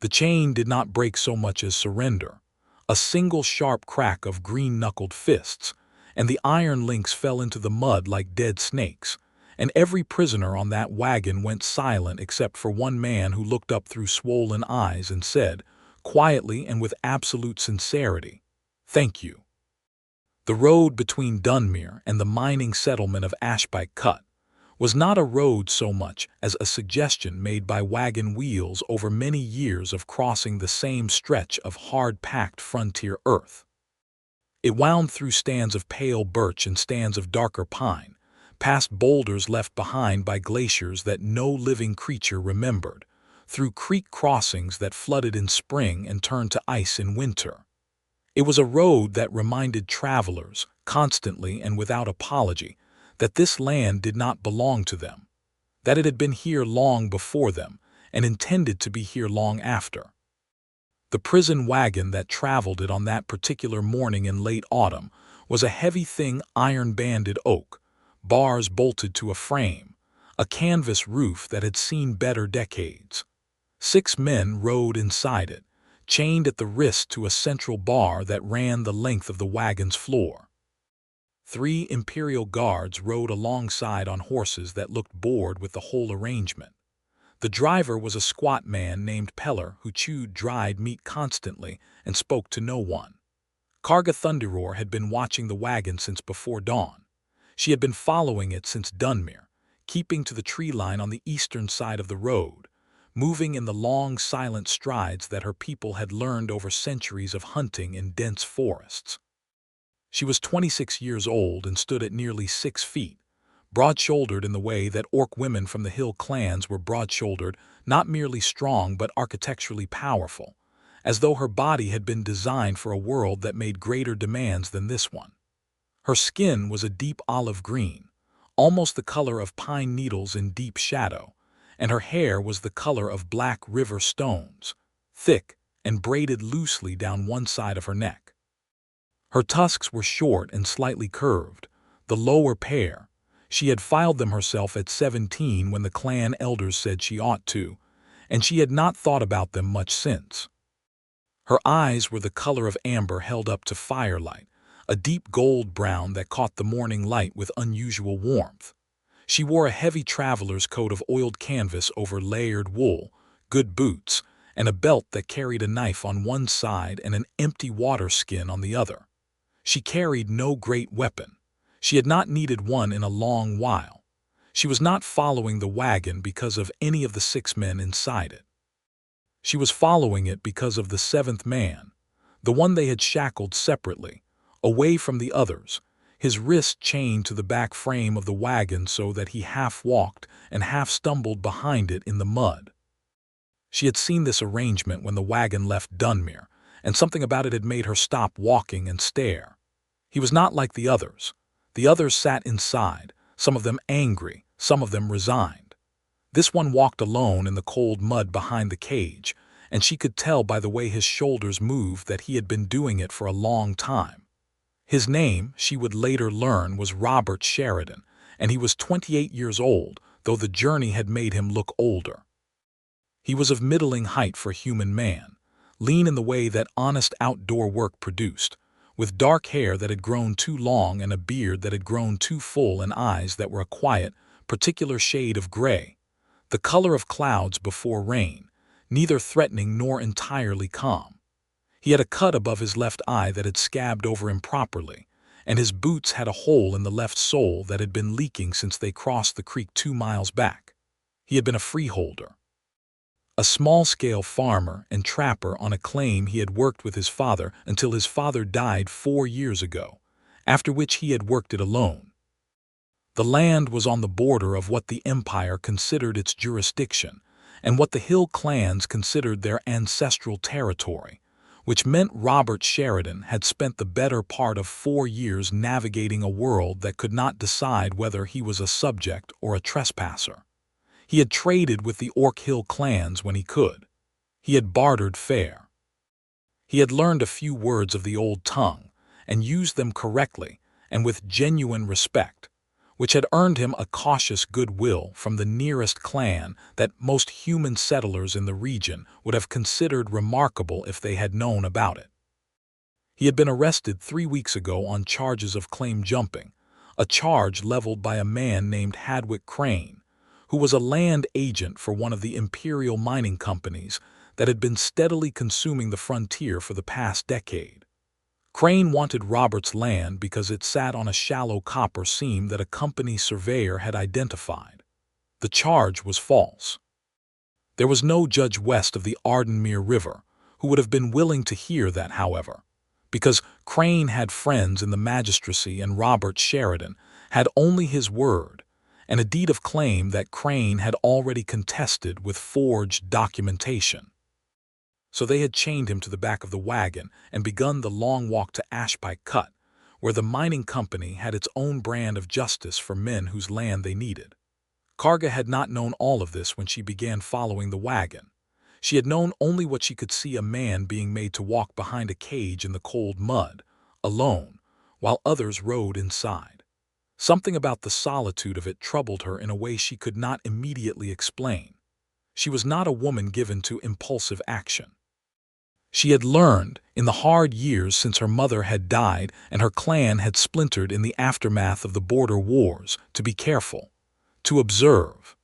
The chain did not break so much as surrender. A single sharp crack of green-knuckled fists, and the iron links fell into the mud like dead snakes, and every prisoner on that wagon went silent except for one man who looked up through swollen eyes and said, quietly and with absolute sincerity, "Thank you." The road between Dunmere and the mining settlement of Ashpike Cut was not a road so much as a suggestion made by wagon wheels over many years of crossing the same stretch of hard-packed frontier earth. It wound through stands of pale birch and stands of darker pine, past boulders left behind by glaciers that no living creature remembered, through creek crossings that flooded in spring and turned to ice in winter. It was a road that reminded travelers, constantly and without apology, that this land did not belong to them, that it had been here long before them and intended to be here long after. The prison wagon that traveled it on that particular morning in late autumn was a heavy thing, iron-banded oak, bars bolted to a frame, a canvas roof that had seen better decades. 6 men rode inside it, chained at the wrist to a central bar that ran the length of the wagon's floor. 3 Imperial guards rode alongside on horses that looked bored with the whole arrangement. The driver was a squat man named Peller who chewed dried meat constantly and spoke to no one. Karga Thunderroar had been watching the wagon since before dawn. She had been following it since Dunmere, keeping to the tree line on the eastern side of the road, moving in the long, silent strides that her people had learned over centuries of hunting in dense forests. She was 26 years old and stood at nearly 6 feet, broad-shouldered in the way that Orc women from the hill clans were broad-shouldered, not merely strong but architecturally powerful, as though her body had been designed for a world that made greater demands than this one. Her skin was a deep olive green, almost the color of pine needles in deep shadow, and her hair was the color of black river stones, thick and braided loosely down one side of her neck. Her tusks were short and slightly curved, the lower pair. She had filed them herself at 17 when the clan elders said she ought to, and she had not thought about them much since. Her eyes were the color of amber held up to firelight, a deep gold brown that caught the morning light with unusual warmth. She wore a heavy traveler's coat of oiled canvas over layered wool, good boots, and a belt that carried a knife on one side and an empty water skin on the other. She carried no great weapon. She had not needed one in a long while. She was not following the wagon because of any of the 6 men inside it. She was following it because of the 7th man, the one they had shackled separately, away from the others, his wrist chained to the back frame of the wagon so that he half walked and half stumbled behind it in the mud. She had seen this arrangement when the wagon left Dunmere, and something about it had made her stop walking and stare. He was not like the others. The others sat inside, some of them angry, some of them resigned. This one walked alone in the cold mud behind the cage, and she could tell by the way his shoulders moved that he had been doing it for a long time. His name, she would later learn, was Robert Sheridan, and he was 28 years old, though the journey had made him look older. He was of middling height for a human man, lean in the way that honest outdoor work produced, with dark hair that had grown too long and a beard that had grown too full and eyes that were a quiet, particular shade of gray, the color of clouds before rain, neither threatening nor entirely calm. He had a cut above his left eye that had scabbed over improperly, and his boots had a hole in the left sole that had been leaking since they crossed the creek 2 miles back. He had been a freeholder, a small-scale farmer and trapper on a claim he had worked with his father until his father died 4 years ago, after which he had worked it alone. The land was on the border of what the empire considered its jurisdiction and what the hill clans considered their ancestral territory, which meant Robert Sheridan had spent the better part of 4 years navigating a world that could not decide whether he was a subject or a trespasser. He had traded with the Orc hill clans when he could. He had bartered fair. He had learned a few words of the old tongue and used them correctly and with genuine respect, which had earned him a cautious goodwill from the nearest clan that most human settlers in the region would have considered remarkable if they had known about it. He had been arrested 3 weeks ago on charges of claim jumping, a charge leveled by a man named Hadwick Crane, who was a land agent for one of the imperial mining companies that had been steadily consuming the frontier for the past decade. Crane wanted Robert's land because it sat on a shallow copper seam that a company surveyor had identified. The charge was false. There was no judge west of the Ardenmere River who would have been willing to hear that, however, because Crane had friends in the magistracy and Robert Sheridan had only his word and a deed of claim that Crane had already contested with forged documentation. So they had chained him to the back of the wagon and begun the long walk to Ashpike Cut, where the mining company had its own brand of justice for men whose land they needed. Karga had not known all of this when she began following the wagon. She had known only what she could see: a man being made to walk behind a cage in the cold mud, alone, while others rode inside. Something about the solitude of it troubled her in a way she could not immediately explain. She was not a woman given to impulsive action. She had learned, in the hard years since her mother had died and her clan had splintered in the aftermath of the border wars, to be careful, to observe,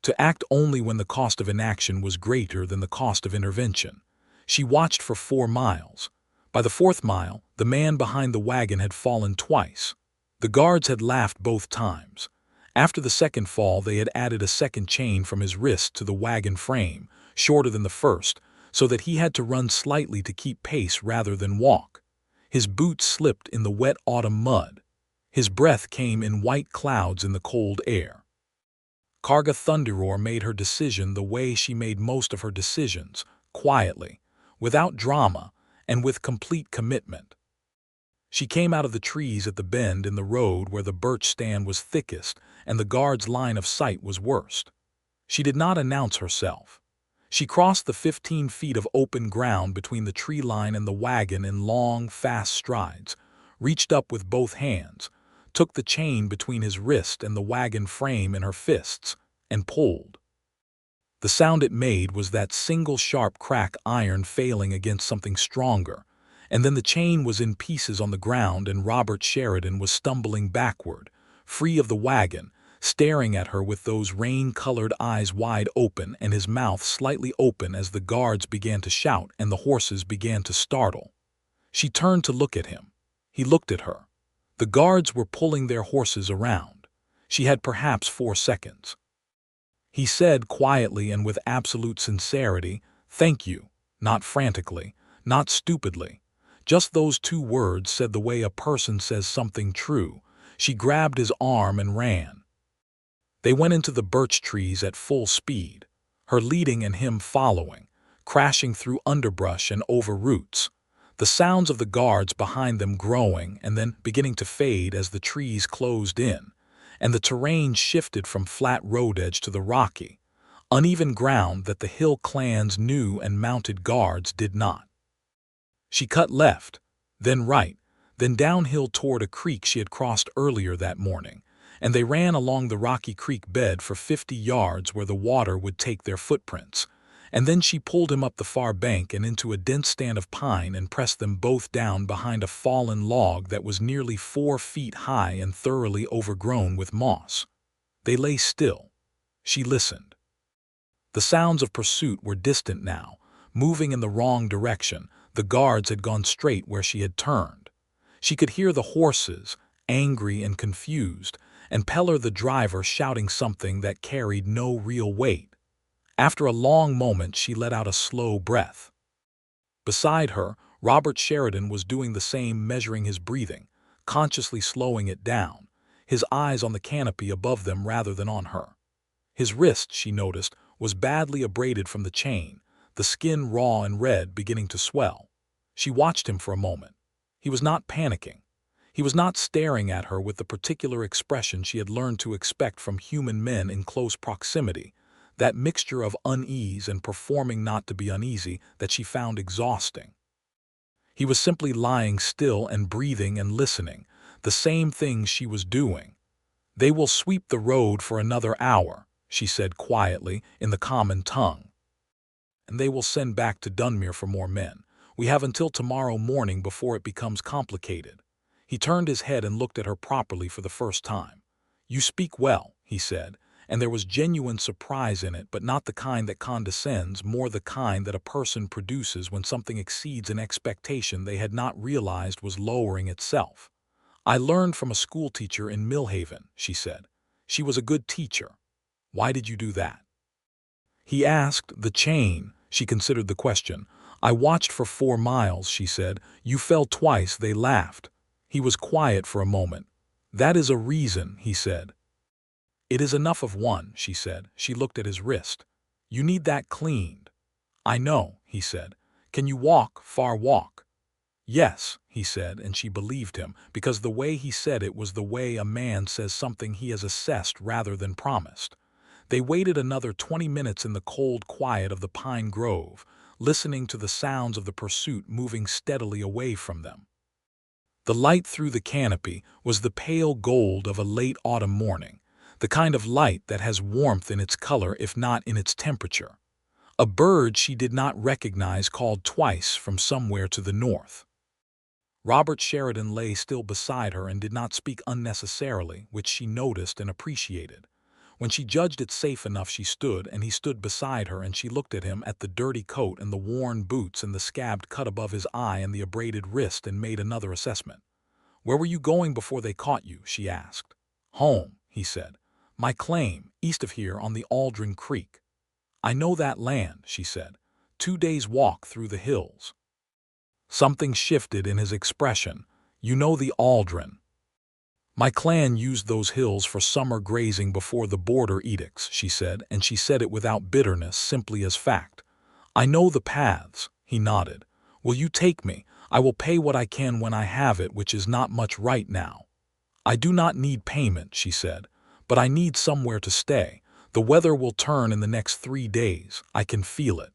to act only when the cost of inaction was greater than the cost of intervention. She watched for 4 miles. By the 4th mile, the man behind the wagon had fallen twice. The guards had laughed both times. After the second fall, they had added a second chain from his wrist to the wagon frame, shorter than the first, so that he had to run slightly to keep pace rather than walk. His boots slipped in the wet autumn mud. His breath came in white clouds in the cold air. Karga Thunderroar made her decision the way she made most of her decisions, quietly, without drama, and with complete commitment. She came out of the trees at the bend in the road where the birch stand was thickest and the guard's line of sight was worst. She did not announce herself. She crossed the 15 feet of open ground between the tree line and the wagon in long, fast strides, reached up with both hands, took the chain between his wrist and the wagon frame in her fists, and pulled. The sound it made was that single sharp crack, iron failing against something stronger, and then the chain was in pieces on the ground and Robert Sheridan was stumbling backward, free of the wagon, staring at her with those rain-colored eyes wide open and his mouth slightly open as the guards began to shout and the horses began to startle. She turned to look at him. He looked at her. The guards were pulling their horses around. She had perhaps 4 seconds. He said quietly and with absolute sincerity, "Thank you," not frantically, not stupidly. Just those 2 words said the way a person says something true. She grabbed his arm and ran. They went into the birch trees at full speed, her leading and him following, crashing through underbrush and over roots, the sounds of the guards behind them growing and then beginning to fade as the trees closed in, and the terrain shifted from flat road edge to the rocky, uneven ground that the hill clans knew and mounted guards did not. She cut left, then right, then downhill toward a creek she had crossed earlier that morning, and they ran along the rocky creek bed for 50 yards where the water would take their footprints, and then she pulled him up the far bank and into a dense stand of pine and pressed them both down behind a fallen log that was nearly 4 feet high and thoroughly overgrown with moss. They lay still. She listened. The sounds of pursuit were distant now, moving in the wrong direction. The guards had gone straight where she had turned. She could hear the horses, angry and confused, and Peller the driver shouting something that carried no real weight. After a long moment she let out a slow breath. Beside her, Robert Sheridan was doing the same, measuring his breathing, consciously slowing it down, his eyes on the canopy above them rather than on her. His wrist, she noticed, was badly abraded from the chain, the skin raw and red beginning to swell. She watched him for a moment. He was not panicking. He was not staring at her with the particular expression she had learned to expect from human men in close proximity, that mixture of unease and performing not to be uneasy that she found exhausting. He was simply lying still and breathing and listening, the same things she was doing. They will sweep the road for another hour, she said quietly in the common tongue. And they will send back to Dunmere for more men. We have until tomorrow morning before it becomes complicated. He turned his head and looked at her properly for the first time. You speak well, he said, and there was genuine surprise in it, but not the kind that condescends, more the kind that a person produces when something exceeds an expectation they had not realized was lowering itself. I learned from a schoolteacher in Millhaven, she said. She was a good teacher. Why did you do that? He asked. The chain. She considered the question. I watched for 4 miles, she said. You fell twice, they laughed. He was quiet for a moment. That is a reason, he said. It is enough of one, she said. She looked at his wrist. You need that cleaned. I know, he said. Can you walk, far walk? Yes, he said, and she believed him, because the way he said it was the way a man says something he has assessed rather than promised. They waited another 20 minutes in the cold quiet of the pine grove, listening to the sounds of the pursuit moving steadily away from them. The light through the canopy was the pale gold of a late autumn morning, the kind of light that has warmth in its color if not in its temperature. A bird she did not recognize called twice from somewhere to the north. Robert Sheridan lay still beside her and did not speak unnecessarily, which she noticed and appreciated. When she judged it safe enough, she stood, and he stood beside her, and she looked at him, at the dirty coat and the worn boots and the scabbed cut above his eye and the abraded wrist, and made another assessment. Where were you going before they caught you? She asked. Home, he said. My claim, east of here on the Aldrin Creek. I know that land, she said. 2 days' walk through the hills. Something shifted in his expression. You know the Aldrin. My clan used those hills for summer grazing before the border edicts, she said, and she said it without bitterness, simply as fact. I know the paths, he nodded. Will you take me? I will pay what I can when I have it, which is not much right now. I do not need payment, she said, but I need somewhere to stay. The weather will turn in the next 3 days. I can feel it.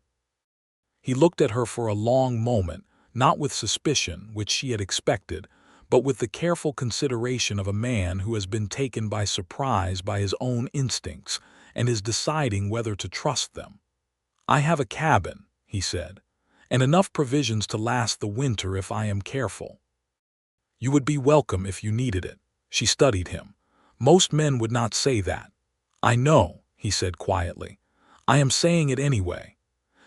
He looked at her for a long moment, not with suspicion, which she had expected, but with the careful consideration of a man who has been taken by surprise by his own instincts and is deciding whether to trust them. I have a cabin, he said, and enough provisions to last the winter if I am careful. You would be welcome if you needed it. She studied him. Most men would not say that. I know, he said quietly. I am saying it anyway.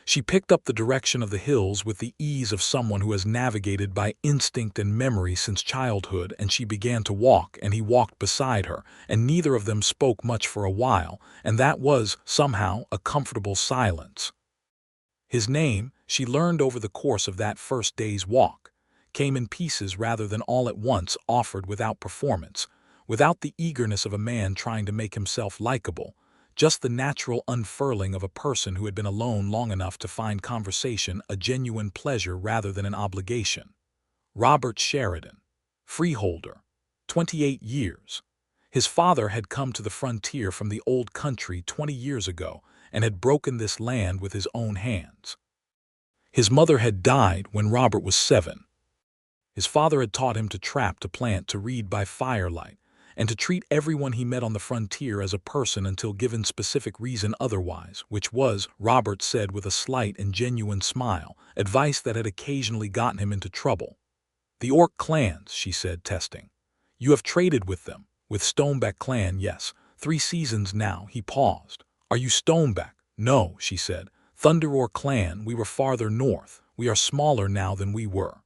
She picked up the direction of the hills with the ease of someone who has navigated by instinct and memory since childhood, and she began to walk, and he walked beside her, and neither of them spoke much for a while, and that was, somehow, a comfortable silence. His name, she learned over the course of that first day's walk, came in pieces rather than all at once, offered without performance, without the eagerness of a man trying to make himself likable, just the natural unfurling of a person who had been alone long enough to find conversation a genuine pleasure rather than an obligation. Robert Sheridan, freeholder, 28 years. His father had come to the frontier from the old country 20 years ago and had broken this land with his own hands. His mother had died when Robert was 7. His father had taught him to trap, to plant, to read by firelight, and to treat everyone he met on the frontier as a person until given specific reason otherwise, which was, Robert said with a slight and genuine smile, advice that had occasionally gotten him into trouble. The Orc clans, she said, testing. You have traded with them. With Stoneback clan, yes. 3 seasons now. He paused. Are you Stoneback? No, she said. Thunderroar clan, we were farther north. We are smaller now than we were.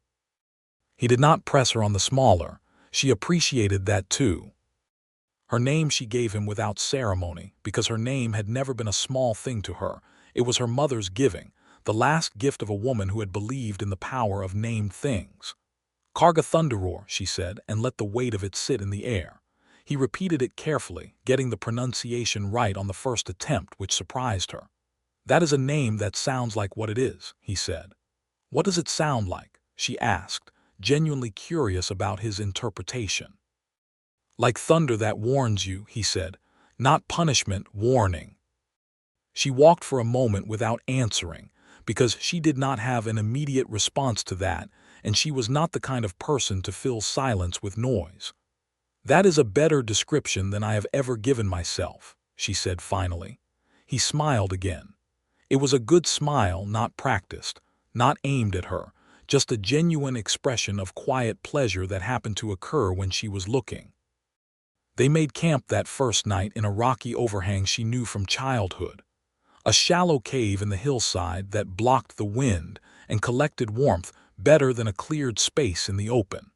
He did not press her on the smaller. She appreciated that too. Her name she gave him without ceremony, because her name had never been a small thing to her. It was her mother's giving, the last gift of a woman who had believed in the power of named things. Karga Thunderroar, she said, and let the weight of it sit in the air. He repeated it carefully, getting the pronunciation right on the first attempt, which surprised her. That is a name that sounds like what it is, he said. What does it sound like? She asked, genuinely curious about his interpretation. Like thunder that warns you, he said. Not punishment, warning. She walked for a moment without answering, because she did not have an immediate response to that, and she was not the kind of person to fill silence with noise. "That is a better description than I have ever given myself," she said finally. He smiled again. It was a good smile, not practiced, not aimed at her, just a genuine expression of quiet pleasure that happened to occur when she was looking. They made camp that first night in a rocky overhang she knew from childhood, a shallow cave in the hillside that blocked the wind and collected warmth better than a cleared space in the open.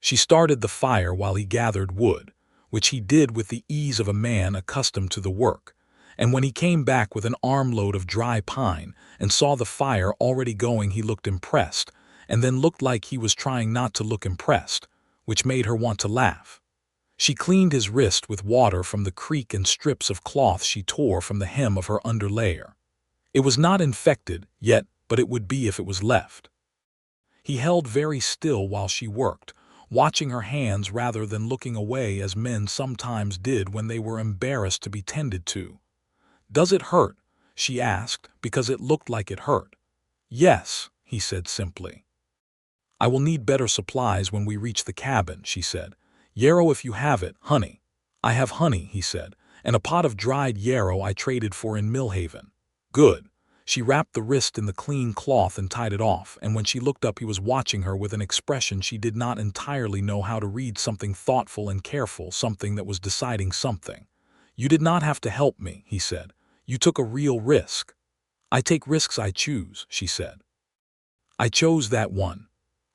She started the fire while he gathered wood, which he did with the ease of a man accustomed to the work, and when he came back with an armload of dry pine and saw the fire already going, he looked impressed, and then looked like he was trying not to look impressed, which made her want to laugh. She cleaned his wrist with water from the creak and strips of cloth she tore from the hem of her underlayer. It was not infected yet, but it would be if it was left. He held very still while she worked, watching her hands rather than looking away as men sometimes did when they were embarrassed to be tended to. "Does it hurt?" she asked, because it looked like it hurt. "Yes," he said simply. "I will need better supplies when we reach the cabin," she said. "Yarrow if you have it, honey." "I have honey," he said, "and a pot of dried yarrow I traded for in Millhaven." "Good." She wrapped the wrist in the clean cloth and tied it off, and when she looked up he was watching her with an expression she did not entirely know how to read, something thoughtful and careful, something that was deciding something. "You did not have to help me," he said. "You took a real risk." "I take risks I choose," she said. "I chose that one."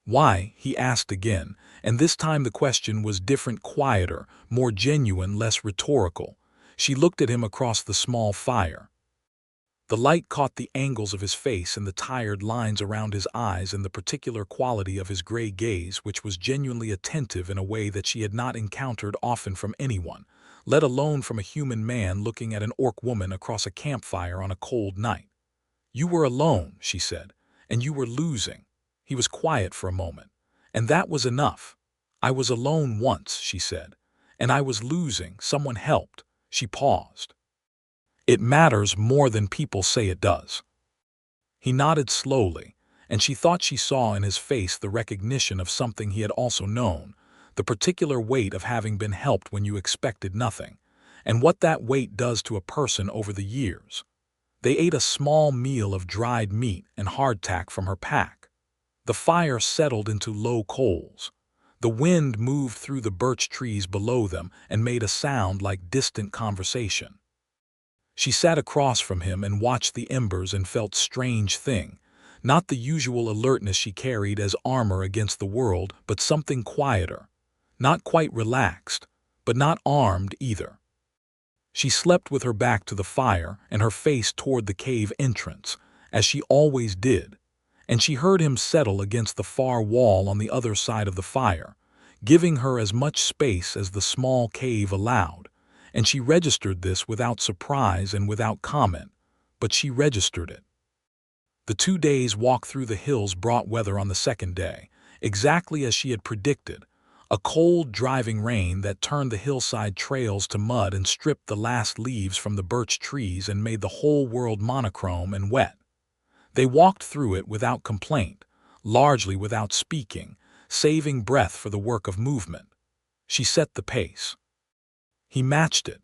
"Why?" he asked again, and this time the question was different, quieter, more genuine, less rhetorical. She looked at him across the small fire. The light caught the angles of his face and the tired lines around his eyes and the particular quality of his gray gaze, which was genuinely attentive in a way that she had not encountered often from anyone, let alone from a human man looking at an orc woman across a campfire on a cold night. "You were alone," she said, "and you were losing." He was quiet for a moment. "And that was enough." "I was alone once," she said, "and I was losing. Someone helped." She paused. "It matters more than people say it does." He nodded slowly, and she thought she saw in his face the recognition of something he had also known, the particular weight of having been helped when you expected nothing, and what that weight does to a person over the years. They ate a small meal of dried meat and hardtack from her pack. The fire settled into low coals. The wind moved through the birch trees below them and made a sound like distant conversation. She sat across from him and watched the embers and felt strange thing, not the usual alertness she carried as armor against the world, but something quieter, not quite relaxed, but not armed either. She slept with her back to the fire and her face toward the cave entrance, as she always did, and she heard him settle against the far wall on the other side of the fire, giving her as much space as the small cave allowed, and she registered this without surprise and without comment, but she registered it. The 2 days' walk through the hills brought weather on the second day, exactly as she had predicted, a cold, driving rain that turned the hillside trails to mud and stripped the last leaves from the birch trees and made the whole world monochrome and wet. They walked through it without complaint, largely without speaking, saving breath for the work of movement. She set the pace. He matched it.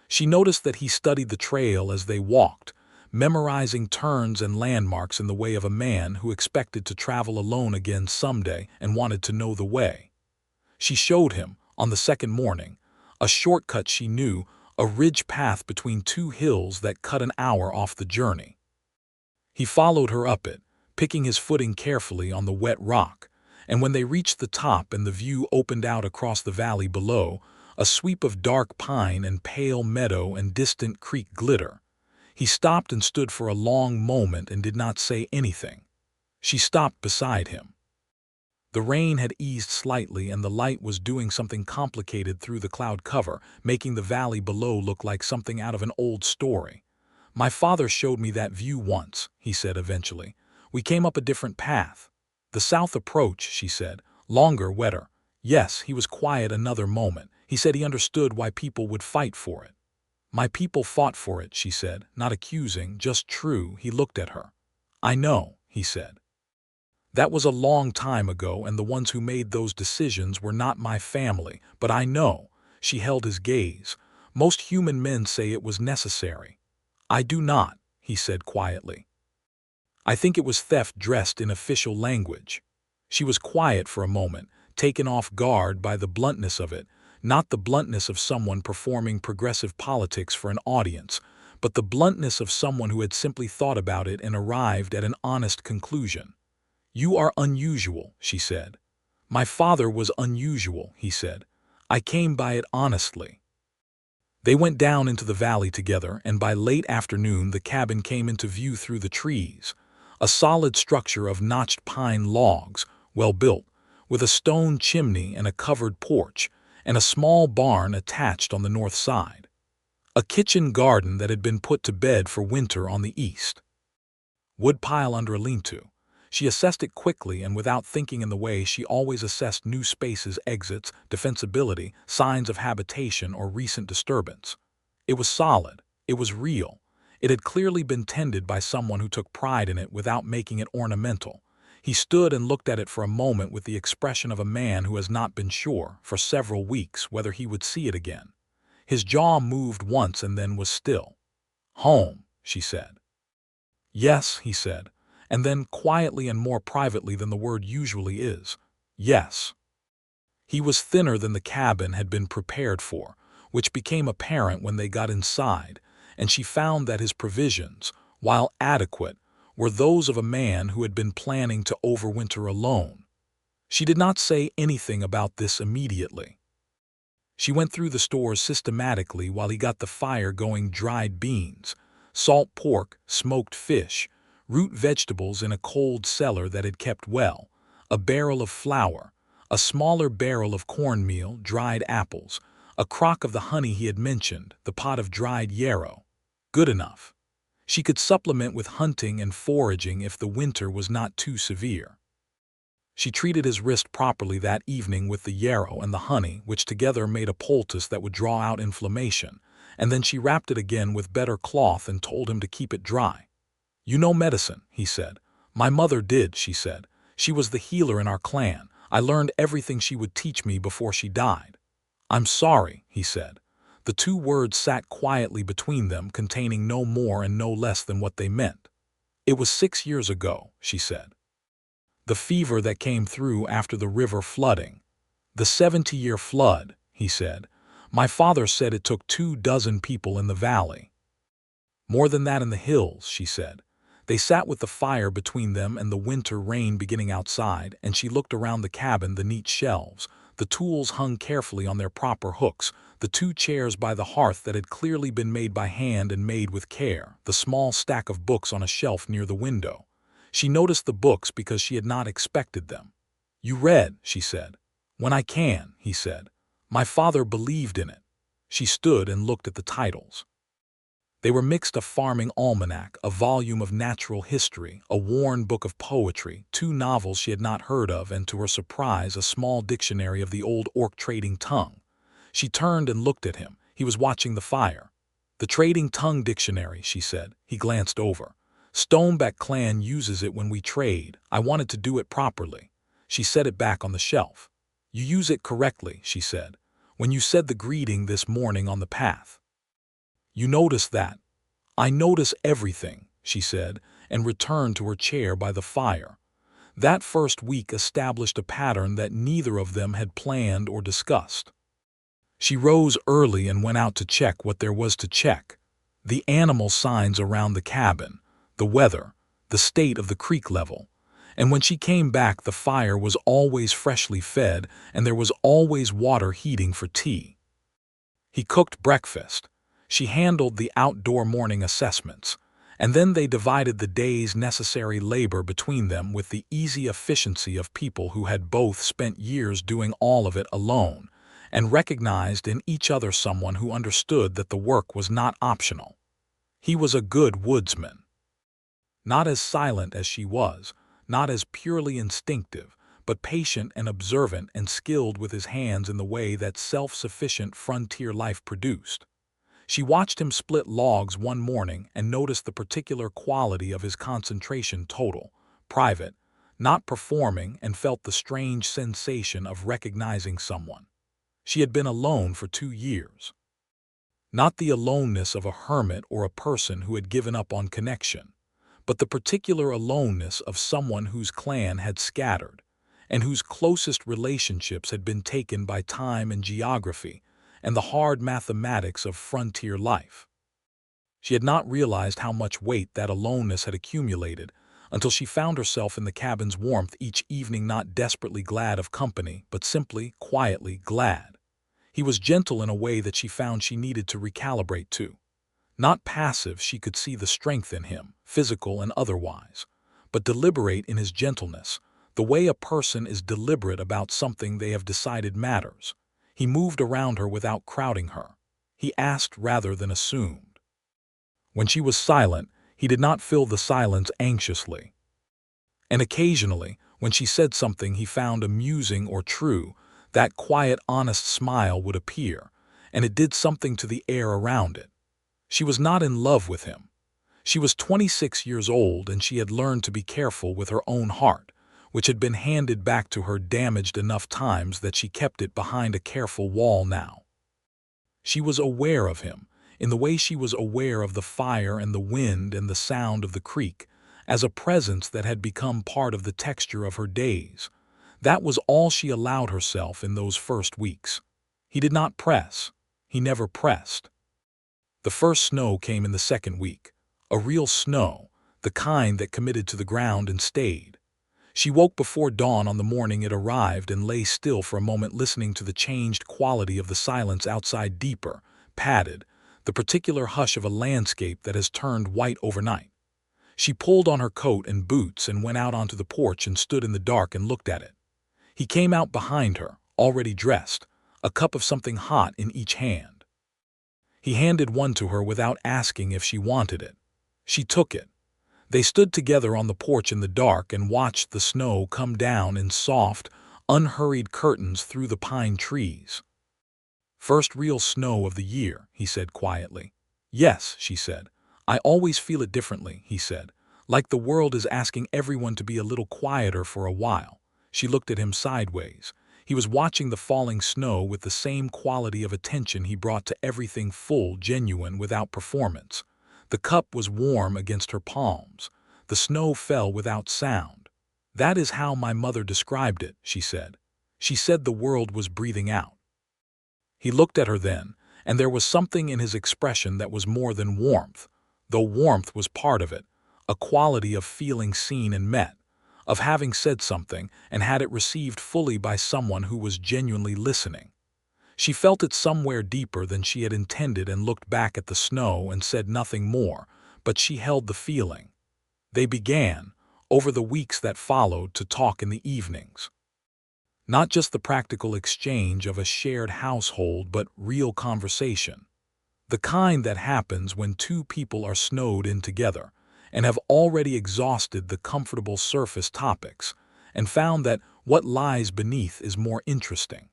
She noticed that he studied the trail as they walked, memorizing turns and landmarks in the way of a man who expected to travel alone again someday and wanted to know the way. She showed him, on the second morning, a shortcut she knew, a ridge path between 2 hills that cut an hour off the journey. He followed her up it, picking his footing carefully on the wet rock, and when they reached the top and the view opened out across the valley below, a sweep of dark pine and pale meadow and distant creek glitter, he stopped and stood for a long moment and did not say anything. She stopped beside him. The rain had eased slightly and the light was doing something complicated through the cloud cover, making the valley below look like something out of an old story. "My father showed me that view once," he said eventually. "We came up a different path." "The south approach," she said, "longer, wetter." "Yes," he was quiet another moment. He said he understood why people would fight for it. "My people fought for it," she said, not accusing, just true. He looked at her. "I know," he said. That was a long time ago, and the ones who made those decisions were not my family, but I know. She held his gaze. Most human men say it was necessary. I do not, he said quietly. I think it was theft dressed in official language. She was quiet for a moment, taken off guard by the bluntness of it, not the bluntness of someone performing progressive politics for an audience, but the bluntness of someone who had simply thought about it and arrived at an honest conclusion. You are unusual, she said. My father was unusual, he said. I came by it honestly. They went down into the valley together, and by late afternoon the cabin came into view through the trees. A solid structure of notched pine logs, well built, with a stone chimney and a covered porch, and a small barn attached on the north side. A kitchen garden that had been put to bed for winter on the east. Woodpile under a lean-to. She assessed it quickly and without thinking, in the way she always assessed new spaces, exits, defensibility, signs of habitation or recent disturbance. It was solid. It was real. It had clearly been tended by someone who took pride in it without making it ornamental. He stood and looked at it for a moment with the expression of a man who has not been sure, for several weeks, whether he would see it again. His jaw moved once and then was still. Home, she said. Yes, he said. And then, quietly and more privately than the word usually is, yes. He was thinner than the cabin had been prepared for, which became apparent when they got inside, and she found that his provisions, while adequate, were those of a man who had been planning to overwinter alone. She did not say anything about this immediately. She went through the stores systematically while he got the fire going: dried beans, salt pork, smoked fish, root vegetables in a cold cellar that had kept well, a barrel of flour, a smaller barrel of cornmeal, dried apples, a crock of the honey he had mentioned, the pot of dried yarrow. Good enough. She could supplement with hunting and foraging if the winter was not too severe. She treated his wrist properly that evening with the yarrow and the honey, which together made a poultice that would draw out inflammation, and then she wrapped it again with better cloth and told him to keep it dry. You know medicine, he said. My mother did, she said. She was the healer in our clan. I learned everything she would teach me before she died. I'm sorry, he said. The two words sat quietly between them, containing no more and no less than what they meant. It was 6 years ago, she said. The fever that came through after the river flooding. The 70-year flood, he said. My father said it took 24 people in the valley. More than that in the hills, she said. They sat with the fire between them and the winter rain beginning outside, and she looked around the cabin, the neat shelves, the tools hung carefully on their proper hooks, the 2 chairs by the hearth that had clearly been made by hand and made with care, the small stack of books on a shelf near the window. She noticed the books because she had not expected them. You read, she said. When I can, he said. My father believed in it. She stood and looked at the titles. They were mixed: a farming almanac, a volume of natural history, a worn book of poetry, 2 novels she had not heard of, and, to her surprise, a small dictionary of the old Orc trading tongue. She turned and looked at him. He was watching the fire. The trading tongue dictionary, she said. He glanced over. Stoneback clan uses it when we trade. I wanted to do it properly. She set it back on the shelf. You use it correctly, she said. When you said the greeting this morning on the path. You noticed that. I notice everything, she said, and returned to her chair by the fire. That first week established a pattern that neither of them had planned or discussed. She rose early and went out to check what there was to check: the animal signs around the cabin, the weather, the state of the creek level. And when she came back, the fire was always freshly fed, and there was always water heating for tea. He cooked breakfast. She handled the outdoor morning assessments, and then they divided the day's necessary labor between them with the easy efficiency of people who had both spent years doing all of it alone, and recognized in each other someone who understood that the work was not optional. He was a good woodsman. Not as silent as she was, not as purely instinctive, but patient and observant and skilled with his hands in the way that self-sufficient frontier life produced. She watched him split logs one morning and noticed the particular quality of his concentration: total, private, not performing, and felt the strange sensation of recognizing someone. She had been alone for 2 years. Not the aloneness of a hermit or a person who had given up on connection, but the particular aloneness of someone whose clan had scattered, and whose closest relationships had been taken by time and geography and the hard mathematics of frontier life. She had not realized how much weight that aloneness had accumulated until she found herself in the cabin's warmth each evening, not desperately glad of company, but simply, quietly glad. He was gentle in a way that she found she needed to recalibrate to. Not passive, she could see the strength in him, physical and otherwise, but deliberate in his gentleness, the way a person is deliberate about something they have decided matters. He moved around her without crowding her. He asked rather than assumed. When she was silent, he did not fill the silence anxiously. And occasionally, when she said something he found amusing or true, that quiet, honest smile would appear, and it did something to the air around it. She was not in love with him. She was 26 years old, and she had learned to be careful with her own heart, which had been handed back to her damaged enough times that she kept it behind a careful wall now. She was aware of him, in the way she was aware of the fire and the wind and the sound of the creek, as a presence that had become part of the texture of her days. That was all she allowed herself in those first weeks. He did not press. He never pressed. The first snow came in the second week. A real snow, the kind that committed to the ground and stayed. She woke before dawn on the morning it arrived and lay still for a moment, listening to the changed quality of the silence outside, deeper, padded, the particular hush of a landscape that has turned white overnight. She pulled on her coat and boots and went out onto the porch and stood in the dark and looked at it. He came out behind her, already dressed, a cup of something hot in each hand. He handed one to her without asking if she wanted it. She took it. They stood together on the porch in the dark and watched the snow come down in soft, unhurried curtains through the pine trees. "First real snow of the year," he said quietly. "Yes," she said. "I always feel it differently," he said, "like the world is asking everyone to be a little quieter for a while." She looked at him sideways. He was watching the falling snow with the same quality of attention he brought to everything, full, genuine, without performance. The cup was warm against her palms. The snow fell without sound. "That is how my mother described it," she said. "She said the world was breathing out." He looked at her then, and there was something in his expression that was more than warmth, though warmth was part of it, a quality of feeling seen and met, of having said something and had it received fully by someone who was genuinely listening. She felt it somewhere deeper than she had intended and looked back at the snow and said nothing more, but she held the feeling. They began, over the weeks that followed, to talk in the evenings. Not just the practical exchange of a shared household, but real conversation. The kind that happens when two people are snowed in together and have already exhausted the comfortable surface topics and found that what lies beneath is more interesting.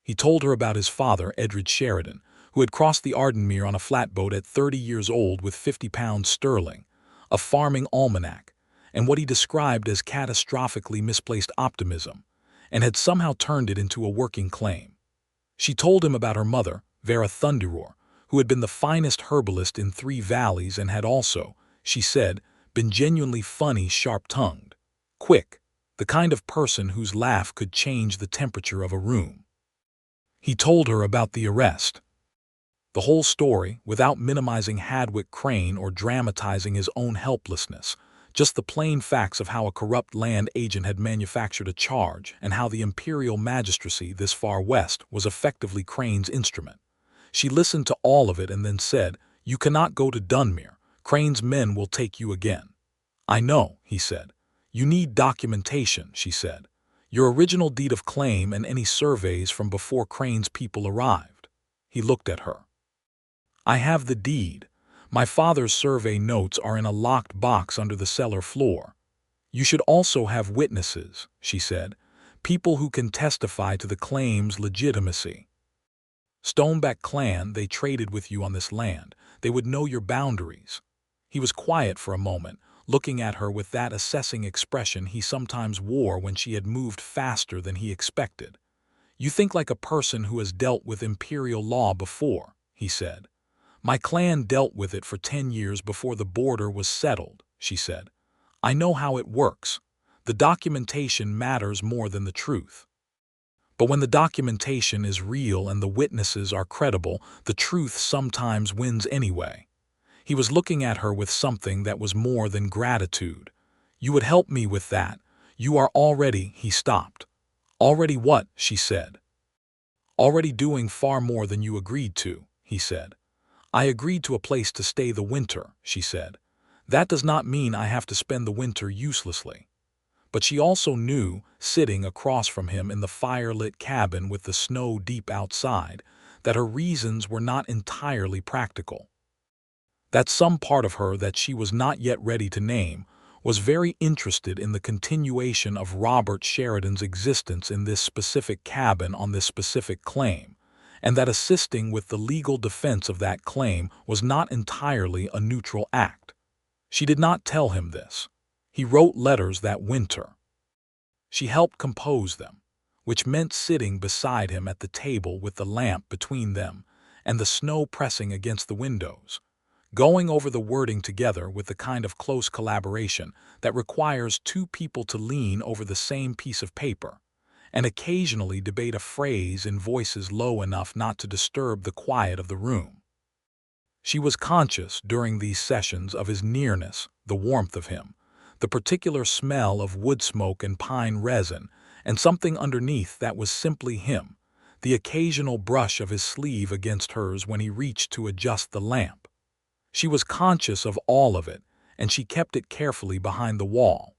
He told her about his father, Robert Sheridan, who had crossed the Ardenmere on a flatboat at 30 years old with 50 pounds sterling, a farming almanac, and what he described as catastrophically misplaced optimism, and had somehow turned it into a working claim. She told him about her mother, Karga Thunderroar, who had been the finest herbalist in 3 valleys and had also, she said, been genuinely funny, sharp-tongued, quick, the kind of person whose laugh could change the temperature of a room. He told her about the arrest. The whole story, without minimizing Hadwick Crane or dramatizing his own helplessness, just the plain facts of how a corrupt land agent had manufactured a charge and how the imperial magistracy this far west was effectively Crane's instrument. She listened to all of it and then said, "You cannot go to Dunmere. Crane's men will take you again." "I know," he said. "You need documentation," she said. "Your original deed of claim and any surveys from before Crane's people arrived." He looked at her. "I have the deed. My father's survey notes are in a locked box under the cellar floor." "You should also have witnesses," she said, "people who can testify to the claim's legitimacy. Stoneback clan, they traded with you on this land. They would know your boundaries." He was quiet for a moment, looking at her with that assessing expression he sometimes wore when she had moved faster than he expected. "You think like a person who has dealt with imperial law before," he said. "My clan dealt with it for 10 years before the border was settled," she said. "I know how it works. The documentation matters more than the truth. But when the documentation is real and the witnesses are credible, the truth sometimes wins anyway." He was looking at her with something that was more than gratitude. "You would help me with that. You are already—" He stopped. "Already what?" she said. "Already doing far more than you agreed to," he said. "I agreed to a place to stay the winter," she said. "That does not mean I have to spend the winter uselessly." But she also knew, sitting across from him in the fire-lit cabin with the snow deep outside, that her reasons were not entirely practical. That some part of her that she was not yet ready to name was very interested in the continuation of Robert Sheridan's existence in this specific cabin on this specific claim, and that assisting with the legal defense of that claim was not entirely a neutral act. She did not tell him this. He wrote letters that winter. She helped compose them, which meant sitting beside him at the table with the lamp between them and the snow pressing against the windows, going over the wording together with the kind of close collaboration that requires two people to lean over the same piece of paper, and occasionally debate a phrase in voices low enough not to disturb the quiet of the room. She was conscious during these sessions of his nearness, the warmth of him, the particular smell of wood smoke and pine resin, and something underneath that was simply him, the occasional brush of his sleeve against hers when he reached to adjust the lamp. She was conscious of all of it, and she kept it carefully behind the wall.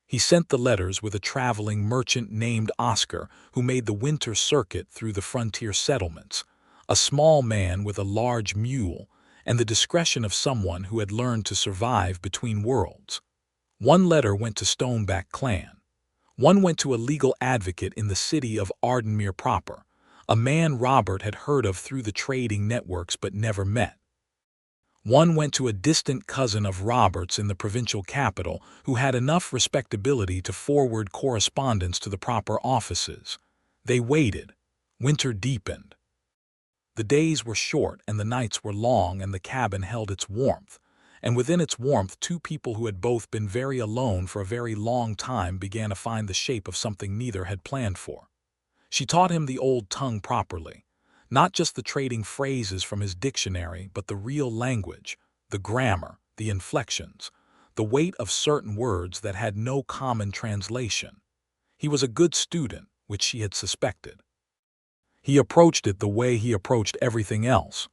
He sent the letters with a traveling merchant named Oscar who made the winter circuit through the frontier settlements, a small man with a large mule and the discretion of someone who had learned to survive between worlds. One letter went to Stoneback clan. One went to a legal advocate in the city of Ardenmere proper, a man Robert had heard of through the trading networks but never met. One went to a distant cousin of Robert's in the provincial capital who had enough respectability to forward correspondence to the proper offices. They waited. Winter deepened. The days were short and the nights were long, and the cabin held its warmth. And within its warmth, two people who had both been very alone for a very long time began to find the shape of something neither had planned for. She taught him the old tongue properly, not just the trading phrases from his dictionary, but the real language, the grammar, the inflections, the weight of certain words that had no common translation. He was a good student, which she had suspected. He approached it the way he approached everything else,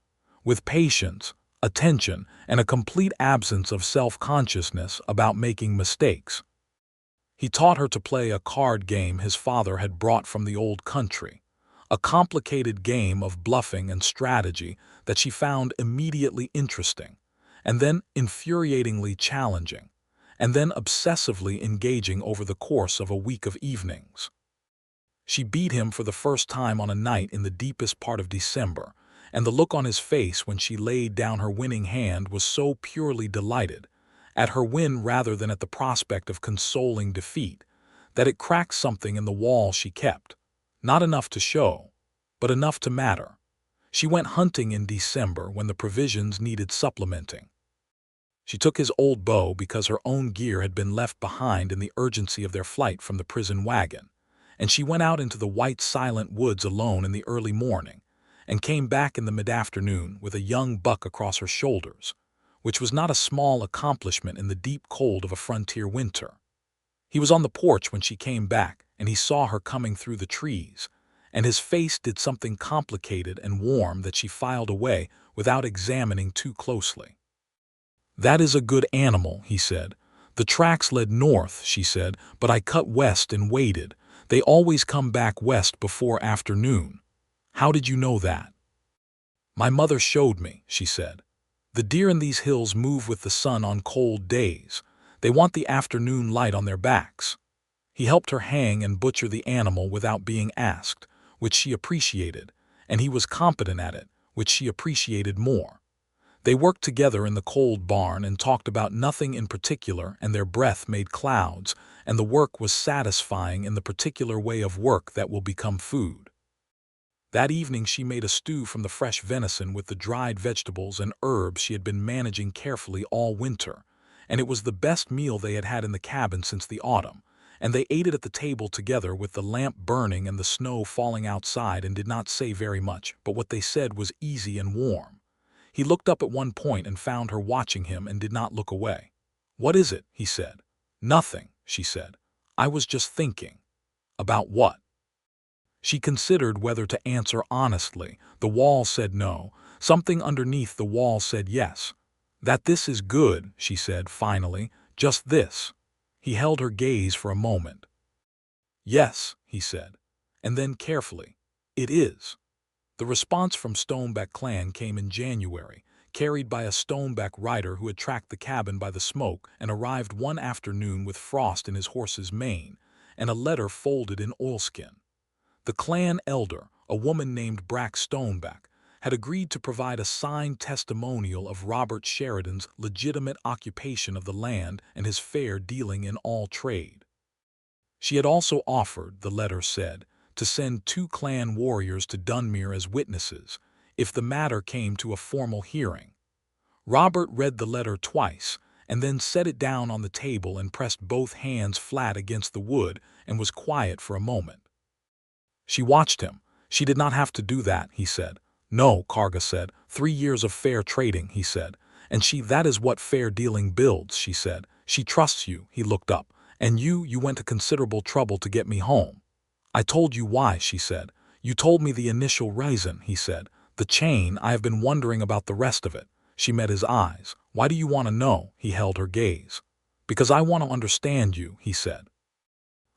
with patience, attention, and a complete absence of self-consciousness about making mistakes. He taught her to play a card game his father had brought from the old country, a complicated game of bluffing and strategy that she found immediately interesting, and then infuriatingly challenging, and then obsessively engaging over the course of a week of evenings. She beat him for the first time on a night in the deepest part of December, and the look on his face when she laid down her winning hand was so purely delighted, at her win rather than at the prospect of consoling defeat, that it cracked something in the wall she kept, not enough to show, but enough to matter. She went hunting in December when the provisions needed supplementing. She took his old bow because her own gear had been left behind in the urgency of their flight from the prison wagon, and she went out into the white silent woods alone in the early morning, and came back in the mid-afternoon with a young buck across her shoulders, which was not a small accomplishment in the deep cold of a frontier winter. He was on the porch when she came back, and he saw her coming through the trees, and his face did something complicated and warm that she filed away without examining too closely. "That is a good animal," he said. "The tracks led north," she said, "but I cut west and waited. They always come back west before afternoon. How did you know that?" "My mother showed me," she said. "The deer in these hills move with the sun on cold days. They want the afternoon light on their backs." He helped her hang and butcher the animal without being asked, which she appreciated, and he was competent at it, which she appreciated more. They worked together in the cold barn and talked about nothing in particular, and their breath made clouds, and the work was satisfying in the particular way of work that will become food. That evening she made a stew from the fresh venison with the dried vegetables and herbs she had been managing carefully all winter, and it was the best meal they had had in the cabin since the autumn, and they ate it at the table together with the lamp burning and the snow falling outside, and did not say very much, but what they said was easy and warm. He looked up at one point and found her watching him and did not look away. "What is it?" he said. "Nothing," she said. "I was just thinking." "About what?" She considered whether to answer honestly. The wall said no. Something underneath the wall said yes. "That this is good," she said finally. "Just this." He held her gaze for a moment. "Yes," he said, and then carefully, "It is." The response from Stoneback clan came in January, carried by a Stoneback rider who had tracked the cabin by the smoke and arrived one afternoon with frost in his horse's mane, and a letter folded in oilskin. The clan elder, a woman named Brack Stoneback, had agreed to provide a signed testimonial of Robert Sheridan's legitimate occupation of the land and his fair dealing in all trade. She had also offered, the letter said, to send 2 clan warriors to Dunmere as witnesses, if the matter came to a formal hearing. Robert read the letter twice, and then set it down on the table and pressed both hands flat against the wood and was quiet for a moment. She watched him. "She did not have to do that," he said. "No," Karga said. 3 years of fair trading," he said. "And that is what fair dealing builds," she said. "She trusts you," he looked up. "And you went to considerable trouble to get me home." "I told you why," she said. "You told me the initial reason," he said. "The chain, I have been wondering about the rest of it." She met his eyes. "Why do you want to know?" He held her gaze. "Because I want to understand you," he said.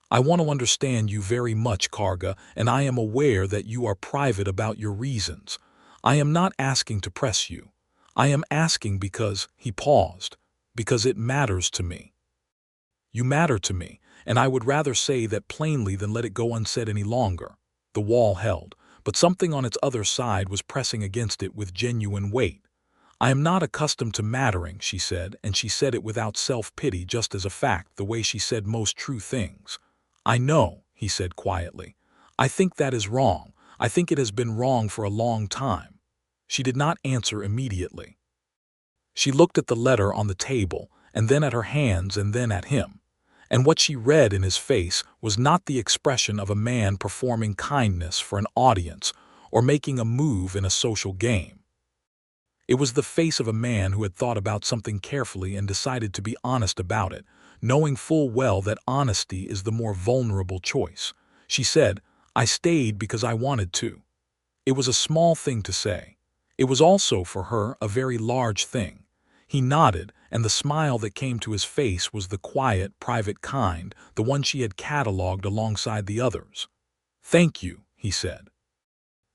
"I want to understand you very much, Karga, and I am aware that you are private about your reasons. I am not asking to press you. I am asking because," he paused, "because it matters to me. You matter to me, and I would rather say that plainly than let it go unsaid any longer." The wall held, but something on its other side was pressing against it with genuine weight. "I am not accustomed to mattering," she said, and she said it without self-pity, just as a fact, the way she said most true things. "I know," he said quietly. "I think that is wrong. I think it has been wrong for a long time." She did not answer immediately. She looked at the letter on the table, and then at her hands, and then at him. And what she read in his face was not the expression of a man performing kindness for an audience or making a move in a social game. It was the face of a man who had thought about something carefully and decided to be honest about it, knowing full well that honesty is the more vulnerable choice. She said, "I stayed because I wanted to." It was a small thing to say. It was also, for her, a very large thing. He nodded, and the smile that came to his face was the quiet, private kind, the one she had catalogued alongside the others. "Thank you," he said.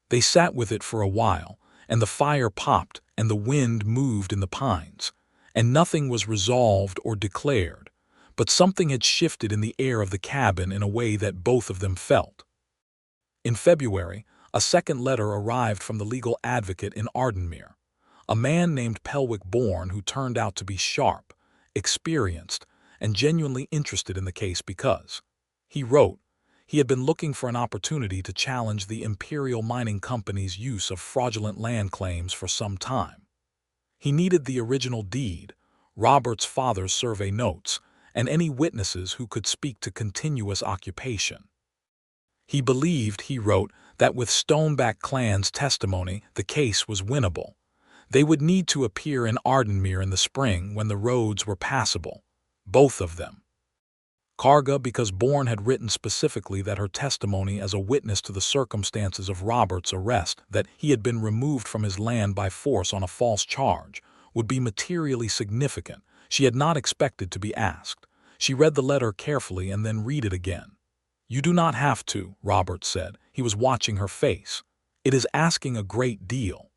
They sat with it for a while, and the fire popped, and the wind moved in the pines, and nothing was resolved or declared, but something had shifted in the air of the cabin in a way that both of them felt. In February, a second letter arrived from the legal advocate in Ardenmere, a man named Pelwick Bourne, who turned out to be sharp, experienced, and genuinely interested in the case because, he wrote, he had been looking for an opportunity to challenge the Imperial Mining Company's use of fraudulent land claims for some time. He needed the original deed, Robert's father's survey notes, and any witnesses who could speak to continuous occupation. He believed, he wrote, that with Stoneback clan's testimony the case was winnable. They would need to appear in Ardenmere in the spring when the roads were passable, both of them. Karga, because Bourne had written specifically that her testimony as a witness to the circumstances of Robert's arrest, that he had been removed from his land by force on a false charge, would be materially significant. She had not expected to be asked. She read the letter carefully and then read it again. "You do not have to," Robert said. He was watching her face. "It is asking a great deal."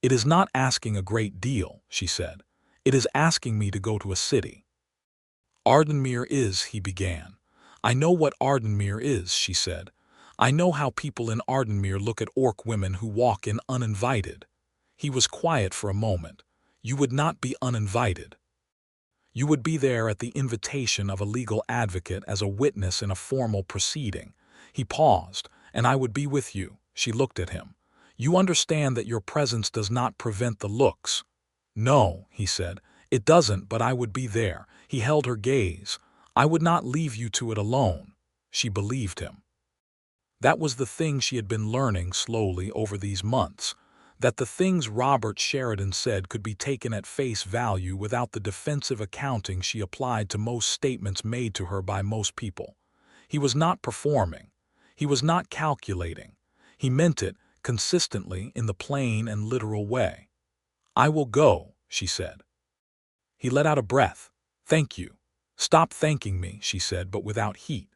"It is not asking a great deal," she said. "It is asking me to go to a city." "Ardenmere is," he began. "I know what Ardenmere is," she said. "I know how people in Ardenmere look at Orc women who walk in uninvited." He was quiet for a moment. You would not be uninvited. You would be there at the invitation of a legal advocate as a witness in a formal proceeding. He paused, and I would be with you. She looked at him. You understand that your presence does not prevent the looks. No, he said, it doesn't, but I would be there. He held her gaze. I would not leave you to it alone. She believed him. That was the thing she had been learning slowly over these months, that the things Robert Sheridan said could be taken at face value without the defensive accounting she applied to most statements made to her by most people. He was not performing. He was not calculating. He meant it consistently in the plain and literal way. I will go, she said. He let out a breath. Thank you. Stop thanking me, she said, but without heat.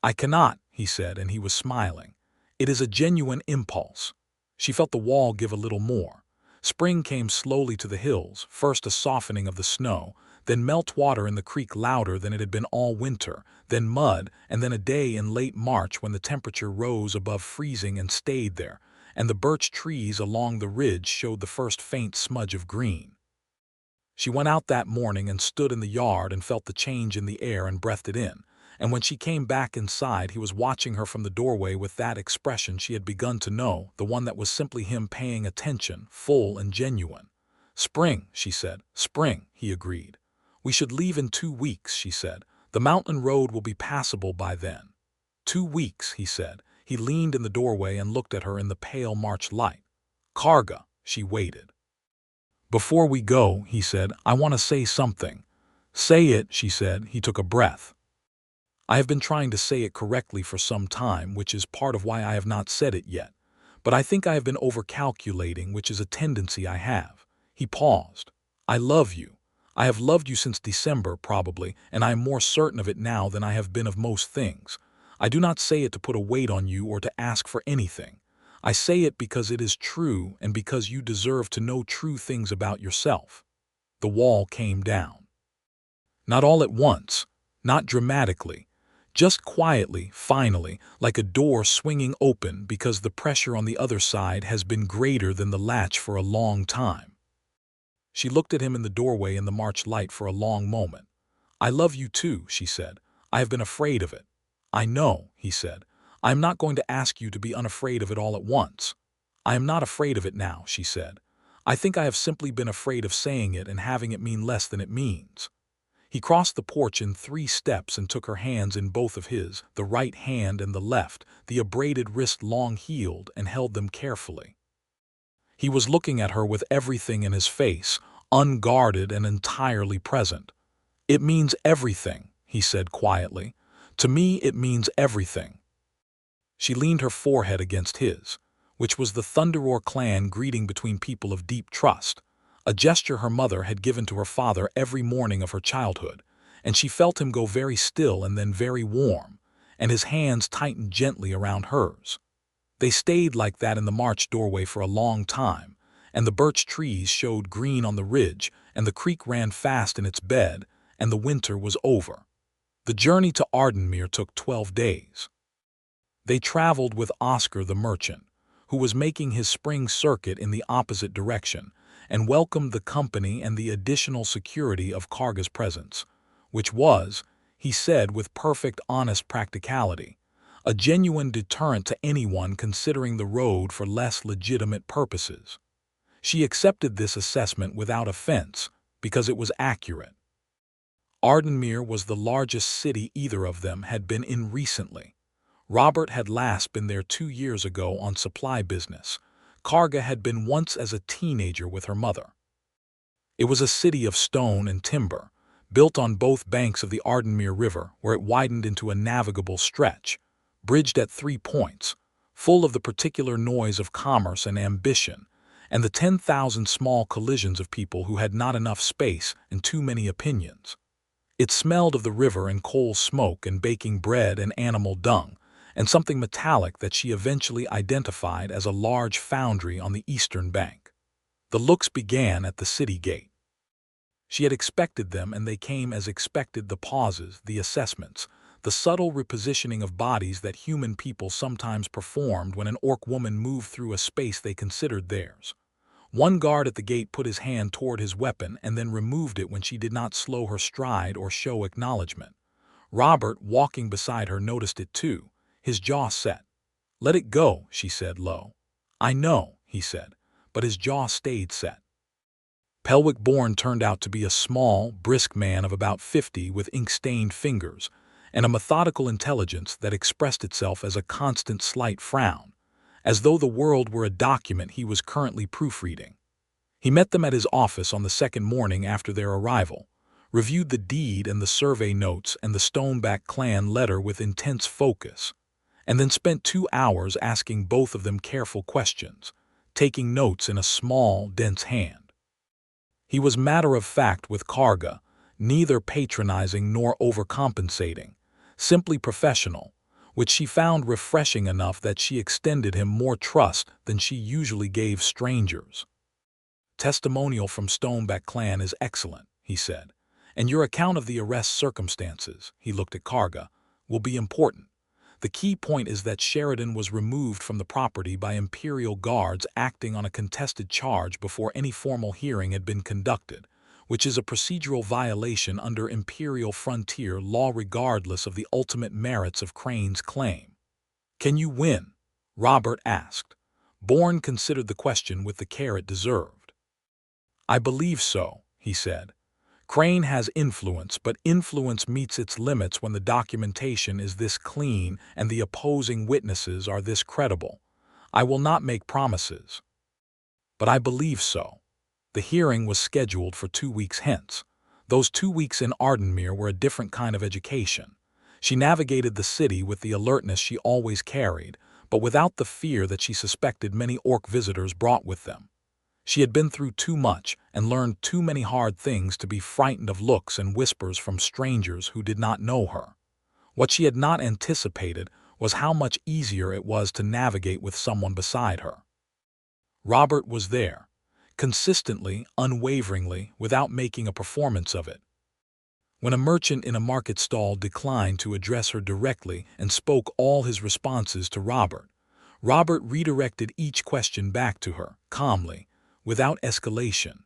I cannot, he said, and he was smiling. It is a genuine impulse. She felt the wall give a little more. Spring came slowly to the hills, first a softening of the snow, then meltwater in the creek louder than it had been all winter, then mud, and then a day in late March when the temperature rose above freezing and stayed there, and the birch trees along the ridge showed the first faint smudge of green. She went out that morning and stood in the yard and felt the change in the air and breathed it in. And when she came back inside, he was watching her from the doorway with that expression she had begun to know, the one that was simply him paying attention, full and genuine. Spring, she said. Spring, he agreed. We should leave in 2 weeks, she said. The mountain road will be passable by then. 2 weeks, he said. He leaned in the doorway and looked at her in the pale March light. Karga, she waited. Before we go, he said, I want to say something. Say it, she said. He took a breath. I have been trying to say it correctly for some time, which is part of why I have not said it yet. But I think I have been overcalculating, which is a tendency I have. He paused. I love you. I have loved you since December, probably, and I am more certain of it now than I have been of most things. I do not say it to put a weight on you or to ask for anything. I say it because it is true and because you deserve to know true things about yourself. The wall came down. Not all at once, not dramatically. Just quietly, finally, like a door swinging open because the pressure on the other side has been greater than the latch for a long time. She looked at him in the doorway in the March light for a long moment. I love you too, she said. I have been afraid of it. I know, he said. I am not going to ask you to be unafraid of it all at once. I am not afraid of it now, she said. I think I have simply been afraid of saying it and having it mean less than it means. He crossed the porch in 3 steps and took her hands in both of his, the right hand and the left, the abraded wrist long-heeled, and held them carefully. He was looking at her with everything in his face, unguarded and entirely present. It means everything, he said quietly. To me, it means everything. She leaned her forehead against his, which was the Thunderroar clan greeting between people of deep trust. A gesture her mother had given to her father every morning of her childhood, and she felt him go very still and then very warm, and his hands tightened gently around hers. They stayed like that in the March doorway for a long time, and the birch trees showed green on the ridge, and the creek ran fast in its bed, and the winter was over. The journey to Ardenmere took 12 days. They traveled with Oscar the merchant, who was making his spring circuit in the opposite direction, and welcomed the company and the additional security of Karga's presence, which was, he said with perfect honest practicality, a genuine deterrent to anyone considering the road for less legitimate purposes. She accepted this assessment without offense because it was accurate. Ardenmere was the largest city either of them had been in recently. Robert had last been there 2 years ago on supply business. Karga had been once as a teenager with her mother. It was a city of stone and timber, built on both banks of the Ardenmere River where it widened into a navigable stretch, bridged at 3 points, full of the particular noise of commerce and ambition, and the 10,000 small collisions of people who had not enough space and too many opinions. It smelled of the river and coal smoke and baking bread and animal dung, and something metallic that she eventually identified as a large foundry on the eastern bank. The looks began at the city gate. She had expected them, and they came as expected: the pauses, the assessments, the subtle repositioning of bodies that human people sometimes performed when an orc woman moved through a space they considered theirs. One guard at the gate put his hand toward his weapon and then removed it when she did not slow her stride or show acknowledgement. Robert, walking beside her, noticed it too, his jaw set. "Let it go," she said low. "I know," he said, but his jaw stayed set. Pelwick Bourne turned out to be a small, brisk man of about 50 with ink-stained fingers and a methodical intelligence that expressed itself as a constant slight frown, as though the world were a document he was currently proofreading. He met them at his office on the second morning after their arrival, reviewed the deed and the survey notes and the Stoneback clan letter with intense focus, and then spent 2 hours asking both of them careful questions, taking notes in a small, dense hand. He was matter-of-fact with Karga, neither patronizing nor overcompensating, simply professional, which she found refreshing enough that she extended him more trust than she usually gave strangers. "Testimonial from Stoneback clan is excellent," he said, "and your account of the arrest circumstances," he looked at Karga, "will be important. The key point is that Sheridan was removed from the property by Imperial guards acting on a contested charge before any formal hearing had been conducted, which is a procedural violation under Imperial frontier law regardless of the ultimate merits of Crane's claim." "Can you win?" Robert asked. Bourne considered the question with the care it deserved. "I believe so," he said. "Crane has influence, but influence meets its limits when the documentation is this clean and the opposing witnesses are this credible. I will not make promises, but I believe so." The hearing was scheduled for 2 weeks hence. Those 2 weeks in Ardenmere were a different kind of education. She navigated the city with the alertness she always carried, but without the fear that she suspected many Orc visitors brought with them. She had been through too much and learned too many hard things to be frightened of looks and whispers from strangers who did not know her. What she had not anticipated was how much easier it was to navigate with someone beside her. Robert was there, consistently, unwaveringly, without making a performance of it. When a merchant in a market stall declined to address her directly and spoke all his responses to Robert, Robert redirected each question back to her, calmly, without escalation.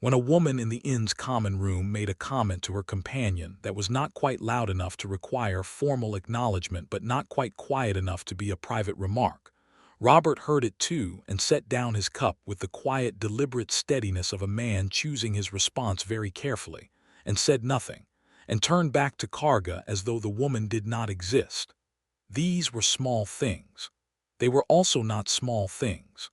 When a woman in the inn's common room made a comment to her companion that was not quite loud enough to require formal acknowledgement but not quite quiet enough to be a private remark, Robert heard it too and set down his cup with the quiet, deliberate steadiness of a man choosing his response very carefully, and said nothing, and turned back to Karga as though the woman did not exist. These were small things. They were also not small things.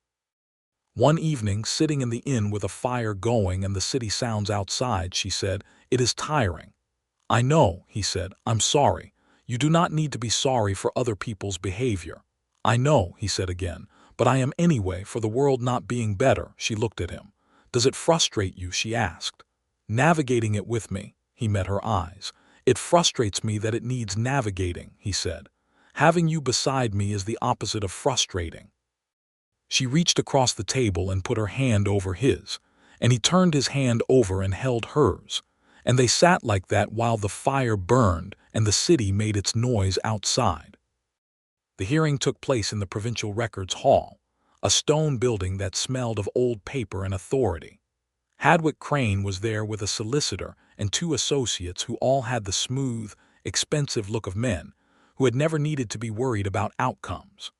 One evening, sitting in the inn with a fire going and the city sounds outside, she said, "It is tiring." "I know," he said. "I'm sorry. You do not need to be sorry for other people's behavior." "I know," he said again, "but I am anyway for the world not being better." She looked at him. "Does it frustrate you?" she asked. "Navigating it with me." He met her eyes. "It frustrates me that it needs navigating," he said. "Having you beside me is the opposite of frustrating." She reached across the table and put her hand over his, and he turned his hand over and held hers, and they sat like that while the fire burned and the city made its noise outside. The hearing took place in the Provincial Records Hall, a stone building that smelled of old paper and authority. Hadwick Crane was there with a solicitor and 2 associates who all had the smooth, expensive look of men who had never needed to be worried about outcomes.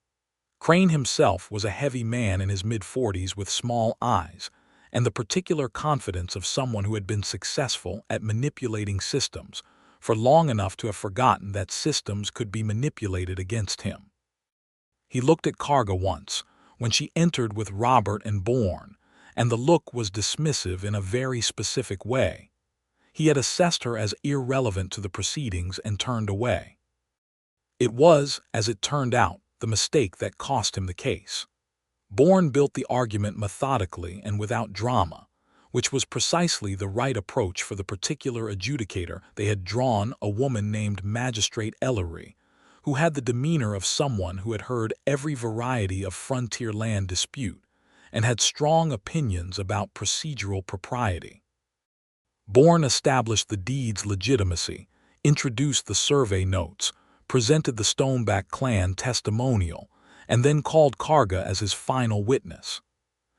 Crane himself was a heavy man in his mid-40s with small eyes and the particular confidence of someone who had been successful at manipulating systems for long enough to have forgotten that systems could be manipulated against him. He looked at Karga once, when she entered with Robert and Bourne, and the look was dismissive in a very specific way. He had assessed her as irrelevant to the proceedings and turned away. It was, as it turned out, the mistake that cost him the case. Bourne built the argument methodically and without drama, which was precisely the right approach for the particular adjudicator they had drawn, a woman named Magistrate Ellery, who had the demeanor of someone who had heard every variety of frontier land dispute and had strong opinions about procedural propriety. Bourne established the deed's legitimacy, introduced the survey notes, presented the Stoneback clan testimonial, and then called Karga as his final witness.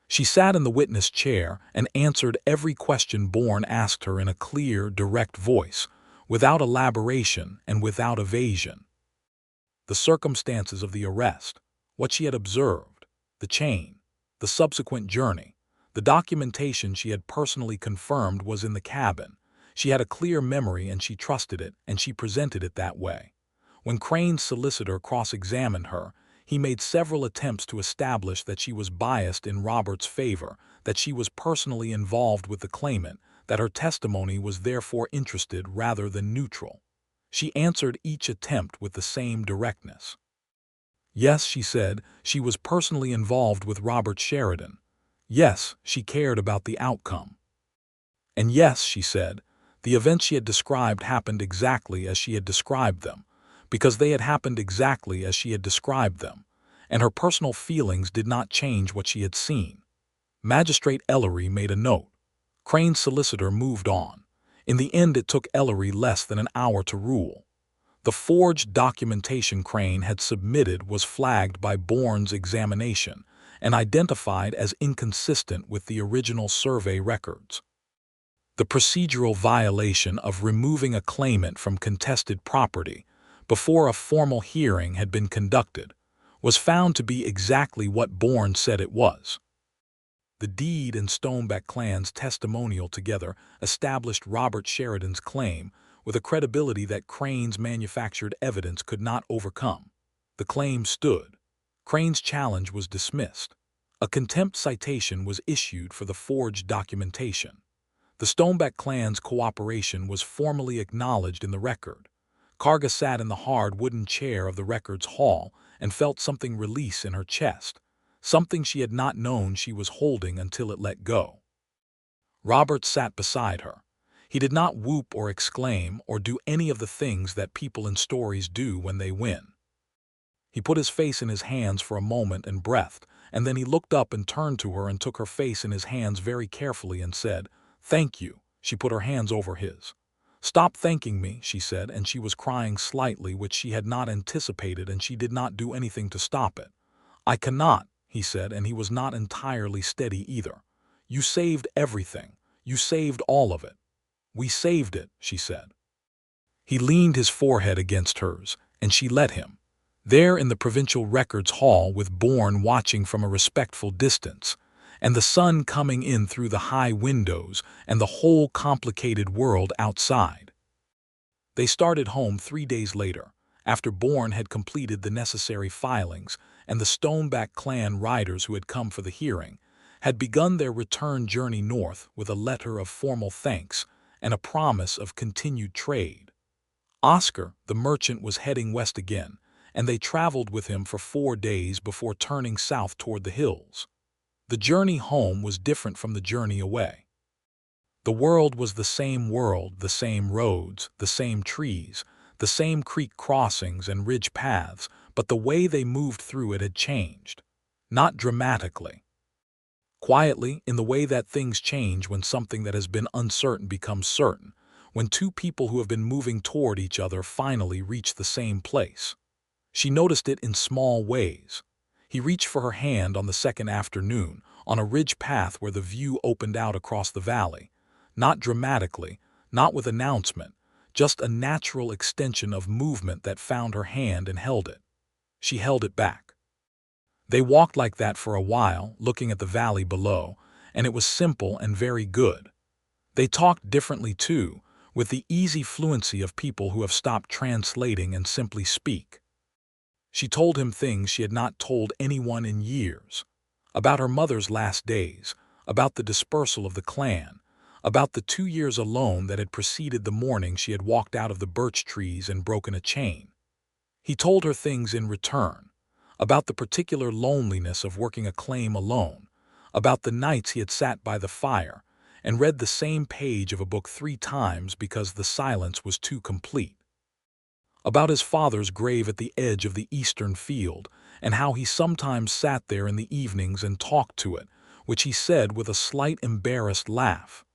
She sat in the witness chair and answered every question Bourne asked her in a clear, direct voice, without elaboration and without evasion. The circumstances of the arrest, what she had observed, the chain, the subsequent journey, the documentation she had personally confirmed was in the cabin. She had a clear memory and she trusted it, and she presented it that way. When Crane's solicitor cross-examined her, he made several attempts to establish that she was biased in Robert's favor, that she was personally involved with the claimant, that her testimony was therefore interested rather than neutral. She answered each attempt with the same directness. Yes, she said, she was personally involved with Robert Sheridan. Yes, she cared about the outcome. And yes, she said, the events she had described happened exactly as she had described them, because they had happened exactly as she had described them, and her personal feelings did not change what she had seen. Magistrate Ellery made a note. Crane's solicitor moved on. In the end, it took Ellery less than an hour to rule. The forged documentation Crane had submitted was flagged by Bourne's examination and identified as inconsistent with the original survey records. The procedural violation of removing a claimant from contested property before a formal hearing had been conducted was found to be exactly what Bourne said it was. The deed and Stoneback clan's testimonial together established Robert Sheridan's claim with a credibility that Crane's manufactured evidence could not overcome. The claim stood. Crane's challenge was dismissed. A contempt citation was issued for the forged documentation. The Stoneback clan's cooperation was formally acknowledged in the record. Karga sat in the hard wooden chair of the record's hall and felt something release in her chest, something she had not known she was holding until it let go. Robert sat beside her. He did not whoop or exclaim or do any of the things that people in stories do when they win. He put his face in his hands for a moment and breathed, and then he looked up and turned to her and took her face in his hands very carefully and said, "Thank you." She put her hands over his. "Stop thanking me," she said, and she was crying slightly, which she had not anticipated, and she did not do anything to stop it. "I cannot," he said, and he was not entirely steady either. "You saved everything. You saved all of it." "We saved it," she said. He leaned his forehead against hers, and she let him. There in the Provincial Records Hall, with Bourne watching from a respectful distance, and the sun coming in through the high windows, and the whole complicated world outside. They started home 3 days later, after Bourne had completed the necessary filings, and the Stoneback clan riders who had come for the hearing had begun their return journey north with a letter of formal thanks and a promise of continued trade. Oscar, the merchant, was heading west again, and they traveled with him for 4 days before turning south toward the hills. The journey home was different from the journey away. The world was the same world, the same roads, the same trees, the same creek crossings and ridge paths, but the way they moved through it had changed. Not dramatically. Quietly, in the way that things change when something that has been uncertain becomes certain, when two people who have been moving toward each other finally reach the same place. She noticed it in small ways. He reached for her hand on the second afternoon, on a ridge path where the view opened out across the valley. Not dramatically, not with announcement, just a natural extension of movement that found her hand and held it. She held it back. They walked like that for a while, looking at the valley below, and it was simple and very good. They talked differently too, with the easy fluency of people who have stopped translating and simply speak. She told him things she had not told anyone in years. About her mother's last days, about the dispersal of the clan, about the 2 years alone that had preceded the morning she had walked out of the birch trees and broken a chain. He told her things in return, about the particular loneliness of working a claim alone, about the nights he had sat by the fire and read the same page of a book 3 times because the silence was too complete. About his father's grave at the edge of the eastern field, and how he sometimes sat there in the evenings and talked to it, which he said with a slight embarrassed laugh.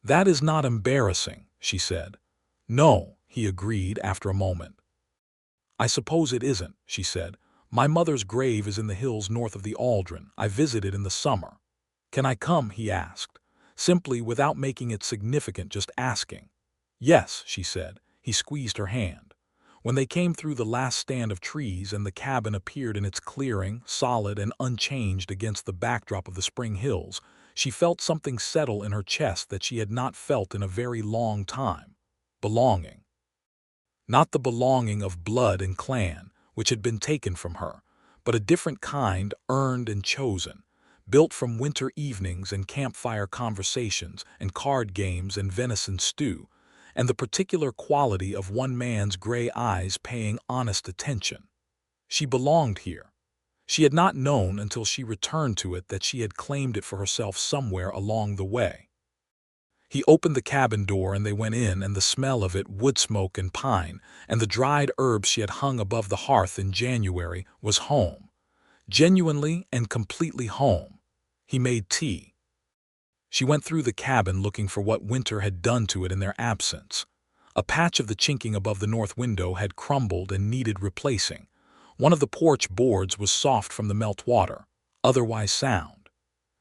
"That is not embarrassing," she said. "No," he agreed after a moment. "I suppose it isn't," she said. "My mother's grave is in the hills north of the Aldrin. I visited in the summer." "Can I come?" he asked, simply without making it significant, just asking. "Yes," she said. He squeezed her hand. When they came through the last stand of trees and the cabin appeared in its clearing, solid and unchanged against the backdrop of the spring hills, she felt something settle in her chest that she had not felt in a very long time. Belonging. Not the belonging of blood and clan, which had been taken from her, but a different kind, earned and chosen, built from winter evenings and campfire conversations and card games and venison stew, and the particular quality of one man's gray eyes paying honest attention. She belonged here. She had not known until she returned to it that she had claimed it for herself somewhere along the way. He opened the cabin door and they went in, and the smell of it, wood smoke and pine, and the dried herbs she had hung above the hearth in January, was home. Genuinely and completely home. He made tea. She went through the cabin looking for what winter had done to it in their absence. A patch of the chinking above the north window had crumbled and needed replacing. One of the porch boards was soft from the meltwater, otherwise sound.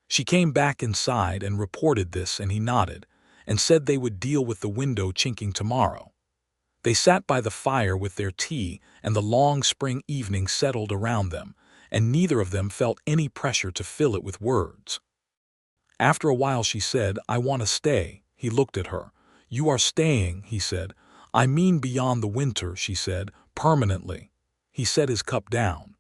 She came back inside and reported this, and he nodded, and said they would deal with the window chinking tomorrow. They sat by the fire with their tea, and the long spring evening settled around them, and neither of them felt any pressure to fill it with words. After a while she said, "I want to stay." He looked at her. "You are staying," he said. "I mean beyond the winter," she said, "permanently." He set his cup down.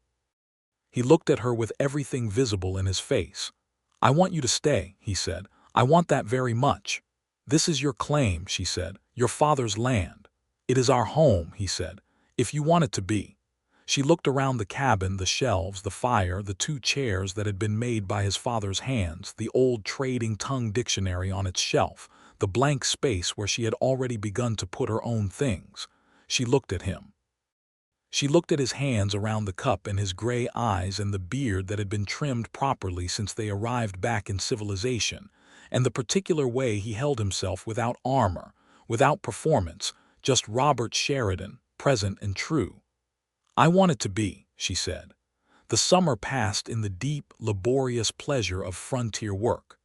He looked at her with everything visible in his face. "I want you to stay," he said. "I want that very much." "This is your claim," she said, "your father's land." "It is our home," he said, "if you want it to be." She looked around the cabin, the shelves, the fire, the 2 chairs that had been made by his father's hands, the old trading tongue dictionary on its shelf, the blank space where she had already begun to put her own things. She looked at him. She looked at his hands around the cup and his gray eyes and the beard that had been trimmed properly since they arrived back in civilization, and the particular way he held himself, without armor, without performance, just Robert Sheridan, present and true. "I want it to be," she said. The summer passed in the deep, laborious pleasure of frontier work.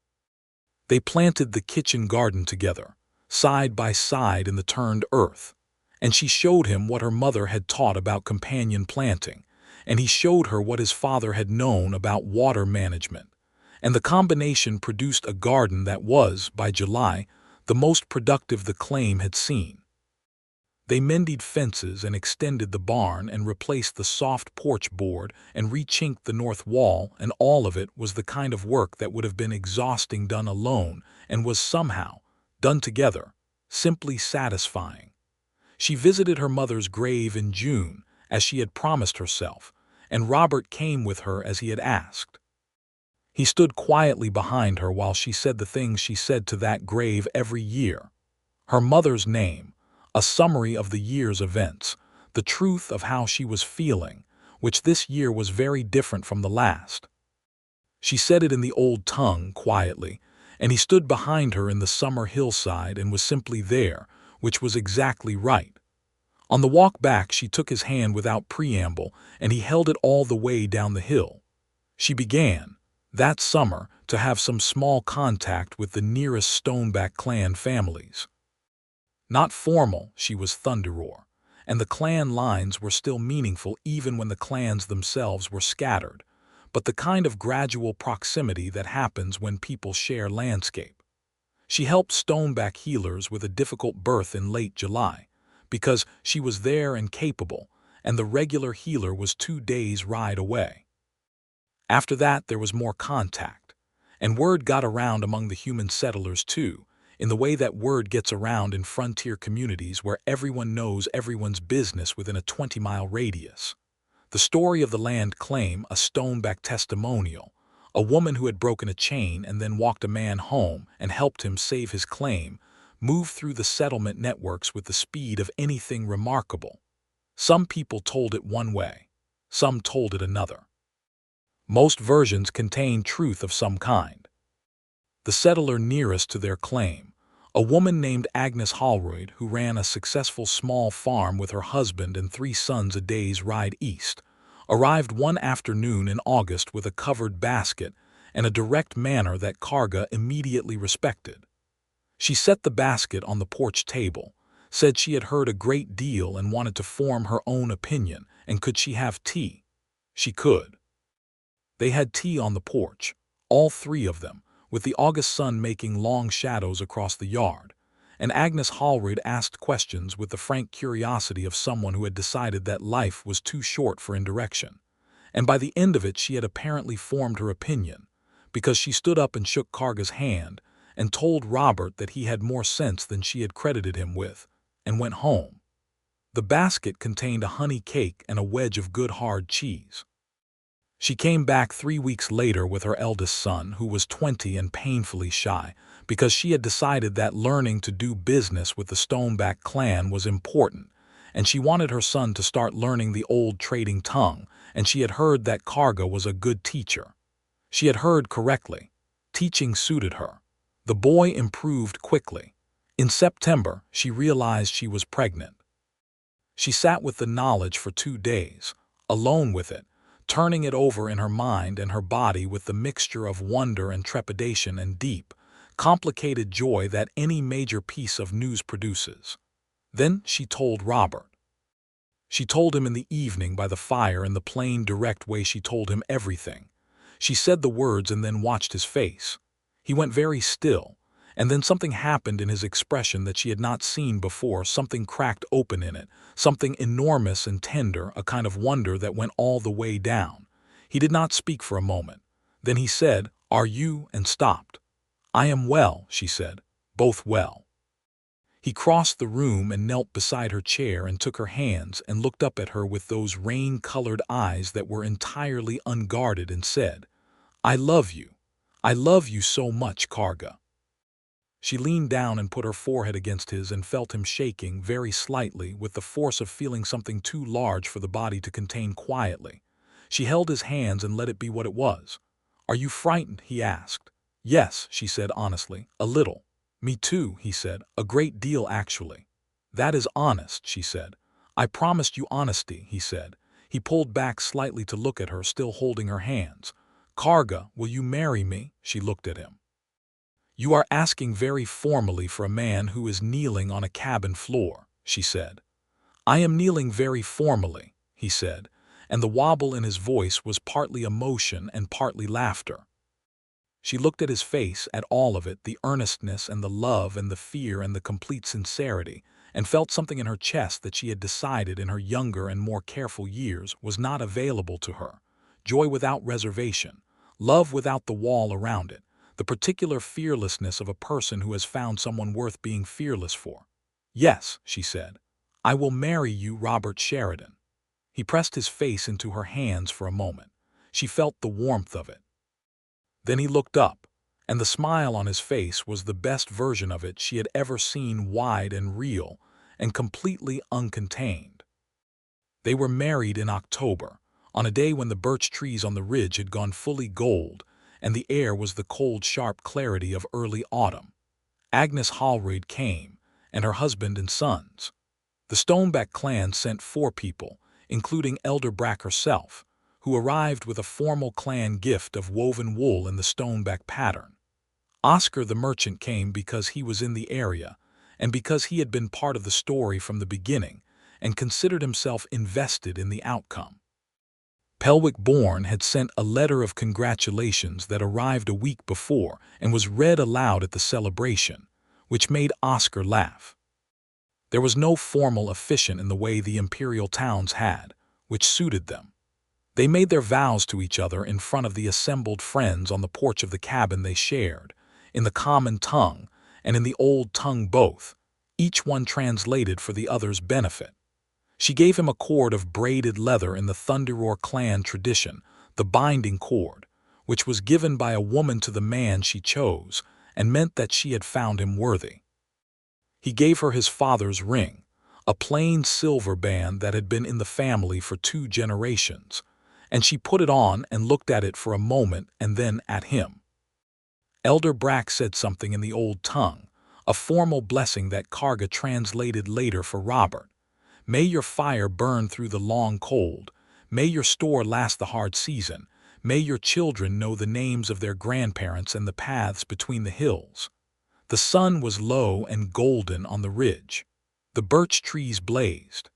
They planted the kitchen garden together, side by side in the turned earth, and she showed him what her mother had taught about companion planting, and he showed her what his father had known about water management, and the combination produced a garden that was, by July, the most productive the claim had seen. They mended fences and extended the barn and replaced the soft porch board and rechinked the north wall, and all of it was the kind of work that would have been exhausting done alone, and was somehow, done together, simply satisfying. She visited her mother's grave in June, as she had promised herself, and Robert came with her as he had asked. He stood quietly behind her while she said the things she said to that grave every year. Her mother's name, a summary of the year's events, the truth of how she was feeling, which this year was very different from the last. She said it in the old tongue, quietly, and he stood behind her in the summer hillside and was simply there, which was exactly right. On the walk back she took his hand without preamble, and he held it all the way down the hill. She began, that summer, to have some small contact with the nearest Stoneback clan families. Not formal, she was Thunderroar, and the clan lines were still meaningful even when the clans themselves were scattered, but the kind of gradual proximity that happens when people share landscape. She helped Stoneback healers with a difficult birth in late July, because she was there and capable, and the regular healer was 2 days' ride away. After that there was more contact, and word got around among the human settlers too, in the way that word gets around in frontier communities where everyone knows everyone's business within a 20-mile radius. The story of the land claim, a Stoneback testimonial, a woman who had broken a chain and then walked a man home and helped him save his claim, moved through the settlement networks with the speed of anything remarkable. Some people told it one way, some told it another. Most versions contained truth of some kind. The settler nearest to their claim, a woman named Agnes Holroyd, who ran a successful small farm with her husband and 3 sons a day's ride east, arrived one afternoon in August with a covered basket and a direct manner that Karga immediately respected. She set the basket on the porch table, said she had heard a great deal and wanted to form her own opinion, and could she have tea? She could. They had tea on the porch, all three of them, with the August sun making long shadows across the yard, and Agnes Hallreid asked questions with the frank curiosity of someone who had decided that life was too short for indirection. And by the end of it she had apparently formed her opinion, because she stood up and shook Karga's hand and told Robert that he had more sense than she had credited him with, and went home. The basket contained a honey cake and a wedge of good hard cheese. She came back 3 weeks later with her eldest son, who was 20 and painfully shy, because she had decided that learning to do business with the Stoneback clan was important, and she wanted her son to start learning the old trading tongue, and she had heard that Karga was a good teacher. She had heard correctly. Teaching suited her. The boy improved quickly. In September, she realized she was pregnant. She sat with the knowledge for 2 days, alone with it, turning it over in her mind and her body with the mixture of wonder and trepidation and deep, complicated joy that any major piece of news produces. Then she told Robert. She told him in the evening by the fire in the plain, direct way she told him everything. She said the words and then watched his face. He went very still, and then something happened in his expression that she had not seen before. Something cracked open in it, something enormous and tender, a kind of wonder that went all the way down. He did not speak for a moment. Then he said, "Are you?" and stopped. "I am well," she said, "both well." He crossed the room and knelt beside her chair and took her hands and looked up at her with those rain-colored eyes that were entirely unguarded and said, "I love you. I love you so much, Karga." She leaned down and put her forehead against his and felt him shaking very slightly with the force of feeling something too large for the body to contain quietly. She held his hands and let it be what it was. "Are you frightened?" he asked. "Yes," she said honestly, "a little." "Me too," he said, "a great deal actually." "That is honest," she said. "I promised you honesty," he said. He pulled back slightly to look at her, still holding her hands. "Karga, will you marry me?" She looked at him. "You are asking very formally for a man who is kneeling on a cabin floor," she said. "I am kneeling very formally," he said, and the wobble in his voice was partly emotion and partly laughter. She looked at his face, at all of it, the earnestness and the love and the fear and the complete sincerity, and felt something in her chest that she had decided in her younger and more careful years was not available to her. Joy without reservation, love without the wall around it, the particular fearlessness of a person who has found someone worth being fearless for. "Yes," she said, "I will marry you, Robert Sheridan." He pressed his face into her hands for a moment. She felt the warmth of it. Then he looked up, and the smile on his face was the best version of it she had ever seen, wide and real and completely uncontained. They were married in October, on a day when the birch trees on the ridge had gone fully gold, and the air was the cold, sharp clarity of early autumn. Agnes Hallreid came, and her husband and sons. The Stoneback clan sent 4 people, including Elder Brack herself, who arrived with a formal clan gift of woven wool in the Stoneback pattern. Oscar the merchant came because he was in the area, and because he had been part of the story from the beginning, and considered himself invested in the outcome. Pelwick Bourne had sent a letter of congratulations that arrived a week before and was read aloud at the celebration, which made Oscar laugh. There was no formal officiant in the way the imperial towns had, which suited them. They made their vows to each other in front of the assembled friends on the porch of the cabin they shared, in the common tongue and in the old tongue both, each one translated for the other's benefit. She gave him a cord of braided leather in the Thunderroar clan tradition, the binding cord, which was given by a woman to the man she chose and meant that she had found him worthy. He gave her his father's ring, a plain silver band that had been in the family for 2 generations, and she put it on and looked at it for a moment and then at him. Elder Brack said something in the old tongue, a formal blessing that Karga translated later for Robert. "May your fire burn through the long cold. May your store last the hard season. May your children know the names of their grandparents and the paths between the hills. The sun was low and golden on the ridge. The birch trees blazed.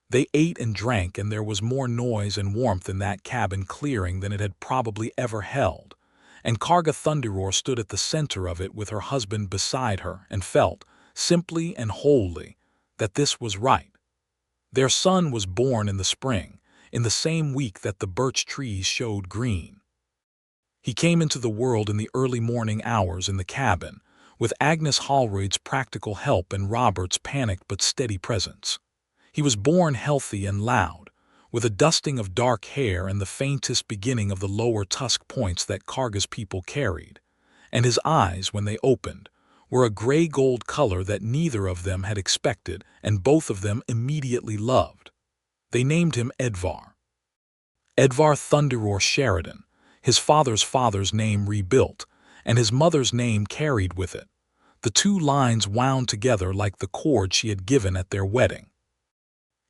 They ate and drank, and there was more noise and warmth in that cabin clearing than it had probably ever held. And Karga Thunderroar stood at the center of it with her husband beside her and felt, simply and wholly, that this was right. Their son was born in the spring, in the same week that the birch trees showed green. He came into the world in the early morning hours in the cabin, with Agnes Holroyd's practical help and Robert's panicked but steady presence. He was born healthy and loud, with a dusting of dark hair and the faintest beginning of the lower tusk points that Karga's people carried, and his eyes, when they opened, were a gray-gold color that neither of them had expected and both of them immediately loved. They named him Edvar. Edvar Thunderroar Sheridan, his father's name rebuilt, and his mother's name carried with it. The two lines wound together like the cord she had given at their wedding.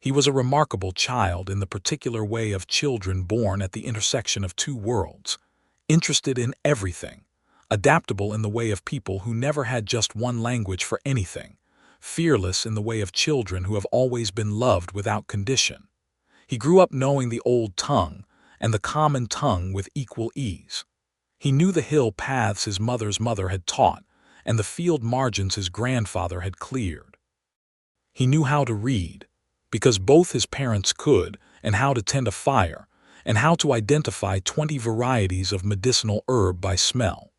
He was a remarkable child in the particular way of children born at the intersection of two worlds, interested in everything, adaptable in the way of people who never had just one language for anything, fearless in the way of children who have always been loved without condition. He grew up knowing the old tongue and the common tongue with equal ease. He knew the hill paths his mother's mother had taught and the field margins his grandfather had cleared. He knew how to read, because both his parents could, and how to tend a fire, and how to identify 20 varieties of medicinal herb by smell.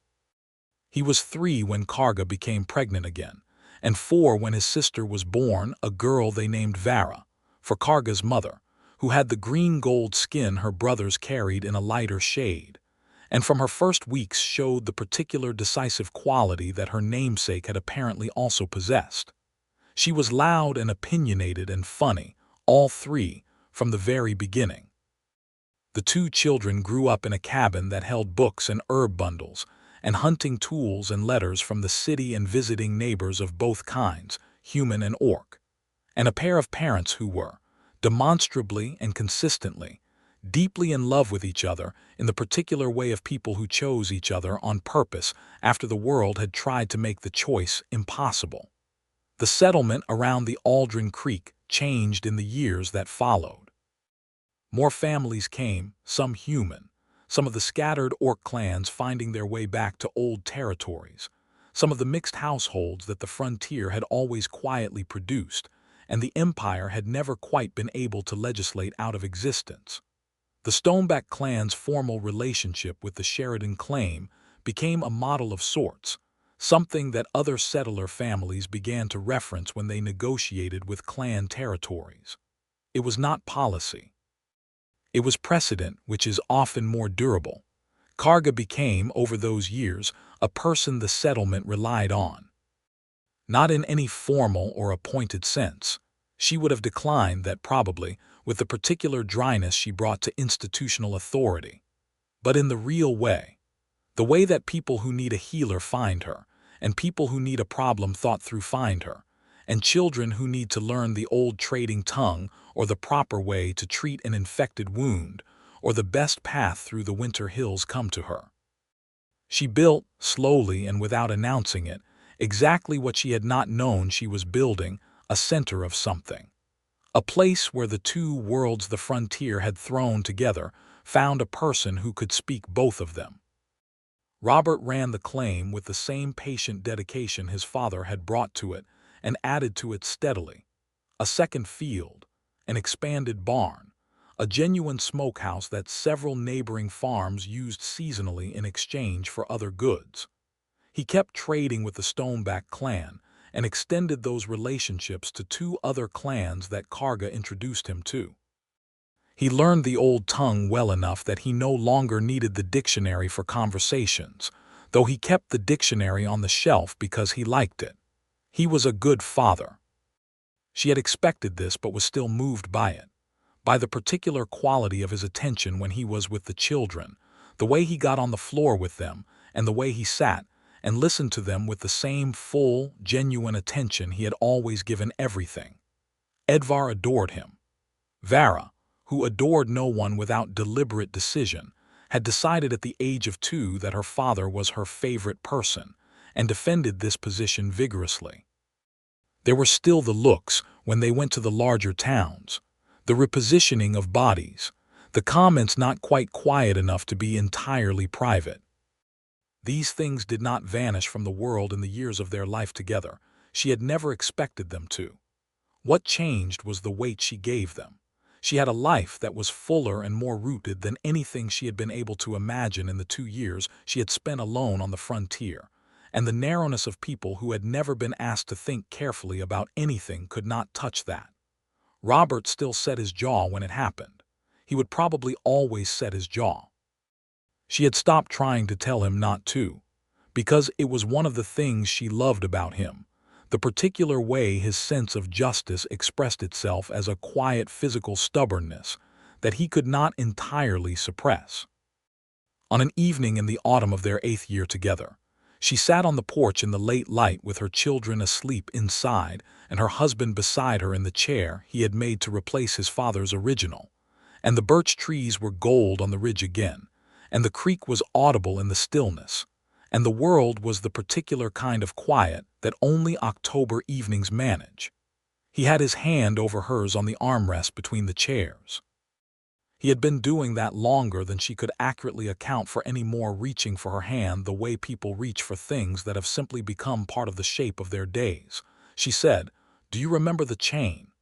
He was 3 when Karga became pregnant again, and 4 when his sister was born, a girl they named Vara, for Karga's mother, who had the green-gold skin her brothers carried in a lighter shade, and from her first weeks showed the particular decisive quality that her namesake had apparently also possessed. She was loud and opinionated and funny, all 3, from the very beginning. The 2 children grew up in a cabin that held books and herb bundles, and hunting tools and letters from the city and visiting neighbors of both kinds, human and orc, and a pair of parents who were, demonstrably and consistently, deeply in love with each other in the particular way of people who chose each other on purpose after the world had tried to make the choice impossible. The settlement around the Aldrin Creek changed in the years that followed. More families came, some human, some of the scattered orc clans finding their way back to old territories, some of the mixed households that the frontier had always quietly produced, and the empire had never quite been able to legislate out of existence. The Stoneback clan's formal relationship with the Sheridan claim became a model of sorts, something that other settler families began to reference when they negotiated with clan territories. It was not policy. It was precedent, which is often more durable. Karga became, over those years, a person the settlement relied on. Not in any formal or appointed sense. She would have declined that probably, with the particular dryness she brought to institutional authority. But in the real way. The way that people who need a healer find her, and people who need a problem thought through find her, and children who need to learn the old trading tongue or the proper way to treat an infected wound, or the best path through the winter hills come to her. She built, slowly and without announcing it, exactly what she had not known she was building, a center of something. A place where the two worlds the frontier had thrown together found a person who could speak both of them. Robert ran the claim with the same patient dedication his father had brought to it and added to it steadily. A second field, an expanded barn, a genuine smokehouse that several neighboring farms used seasonally in exchange for other goods. He kept trading with the Stoneback clan and extended those relationships to 2 other clans that Karga introduced him to. He learned the old tongue well enough that he no longer needed the dictionary for conversations, though he kept the dictionary on the shelf because he liked it. He was a good father. She had expected this but was still moved by it, by the particular quality of his attention when he was with the children, the way he got on the floor with them, and the way he sat and listened to them with the same full, genuine attention he had always given everything. Edvar adored him. Vara, who adored no one without deliberate decision, had decided at the age of 2 that her father was her favorite person, and defended this position vigorously. There were still the looks when they went to the larger towns, the repositioning of bodies, the comments not quite quiet enough to be entirely private. These things did not vanish from the world in the years of their life together. She had never expected them to. What changed was the weight she gave them. She had a life that was fuller and more rooted than anything she had been able to imagine in the 2 years she had spent alone on the frontier, and the narrowness of people who had never been asked to think carefully about anything could not touch that. Robert still set his jaw when it happened. He would probably always set his jaw. She had stopped trying to tell him not to, because it was one of the things she loved about him, the particular way his sense of justice expressed itself as a quiet physical stubbornness that he could not entirely suppress. On an evening in the autumn of their 8th year together, she sat on the porch in the late light with her children asleep inside and her husband beside her in the chair he had made to replace his father's original, and the birch trees were gold on the ridge again, and the creek was audible in the stillness, and the world was the particular kind of quiet that only October evenings manage. He had his hand over hers on the armrest between the chairs. He had been doing that longer than she could accurately account for any more, reaching for her hand the way people reach for things that have simply become part of the shape of their days. She said, "Do you remember the chain?"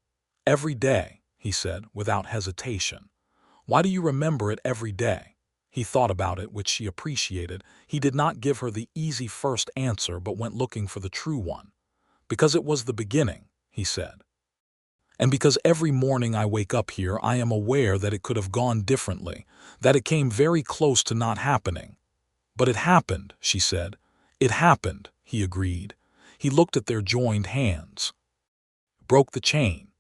"Every day," he said, without hesitation. "Why do you remember it every day?" He thought about it, which she appreciated. He did not give her the easy first answer, but went looking for the true one. "Because it was the beginning," he said. "And because every morning I wake up here I am aware that it could have gone differently, that it came very close to not happening." "But it happened," she said. "It happened," he agreed. He looked at their joined hands. "Broke the chain."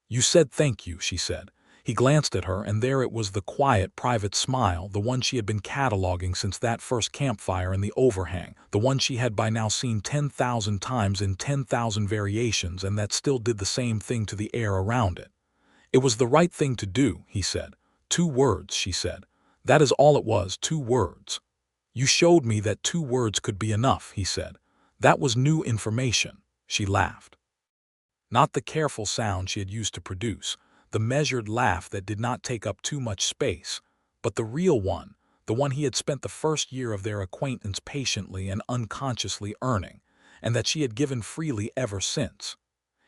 "You said thank you," she said. He glanced at her, and there it was, the quiet, private smile, the one she had been cataloging since that first campfire in the overhang, the one she had by now seen 10,000 times in 10,000 variations, and that still did the same thing to the air around it. "It was the right thing to do," he said. "2 words," she said. "That is all it was, 2 words." "You showed me that 2 words could be enough," he said. "That was new information." She laughed. Not the careful sound she had used to produce, the measured laugh that did not take up too much space, but the real one, the one he had spent the first year of their acquaintance patiently and unconsciously earning, and that she had given freely ever since.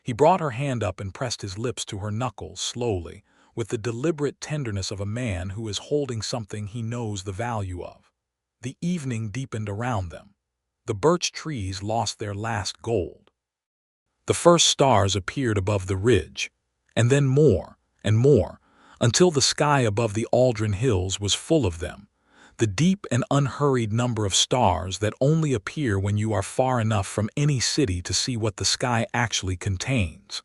He brought her hand up and pressed his lips to her knuckles slowly, with the deliberate tenderness of a man who is holding something he knows the value of. The evening deepened around them. The birch trees lost their last gold. The first stars appeared above the ridge, and then more and more, until the sky above the Aldrin Hills was full of them, the deep and unhurried number of stars that only appear when you are far enough from any city to see what the sky actually contains.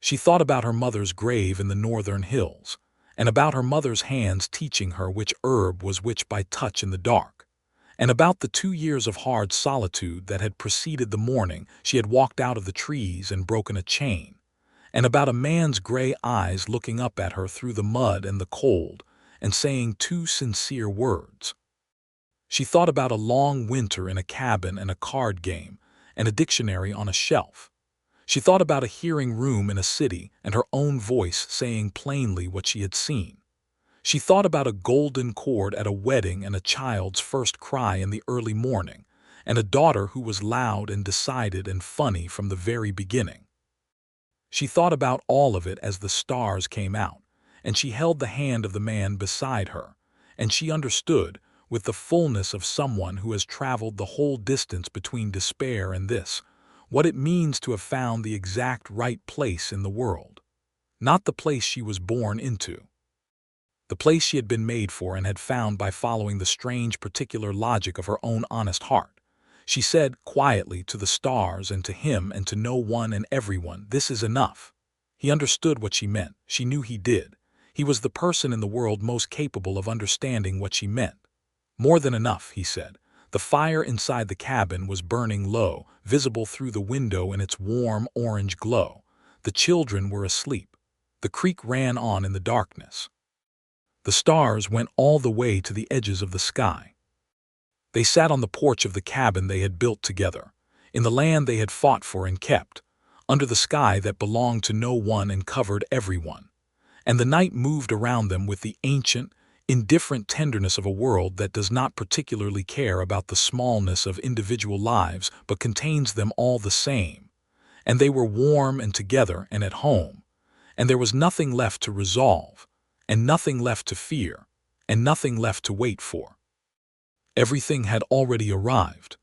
She thought about her mother's grave in the northern hills, and about her mother's hands teaching her which herb was which by touch in the dark, and about the 2 years of hard solitude that had preceded the morning she had walked out of the trees and broken a chain, and about a man's gray eyes looking up at her through the mud and the cold and saying 2 sincere words. She thought about a long winter in a cabin and a card game and a dictionary on a shelf. She thought about a hearing room in a city and her own voice saying plainly what she had seen. She thought about a golden cord at a wedding and a child's first cry in the early morning and a daughter who was loud and decided and funny from the very beginning. She thought about all of it as the stars came out, and she held the hand of the man beside her, and she understood, with the fullness of someone who has traveled the whole distance between despair and this, what it means to have found the exact right place in the world. Not the place she was born into. The place she had been made for and had found by following the strange particular logic of her own honest heart. She said quietly to the stars and to him and to no one and everyone, "This is enough." He understood what she meant. She knew he did. He was the person in the world most capable of understanding what she meant. "More than enough," he said. The fire inside the cabin was burning low, visible through the window in its warm orange glow. The children were asleep. The creek ran on in the darkness. The stars went all the way to the edges of the sky. They sat on the porch of the cabin they had built together, in the land they had fought for and kept, under the sky that belonged to no one and covered everyone. And the night moved around them with the ancient, indifferent tenderness of a world that does not particularly care about the smallness of individual lives but contains them all the same. And they were warm and together and at home, and there was nothing left to resolve, and nothing left to fear, and nothing left to wait for. Everything had already arrived.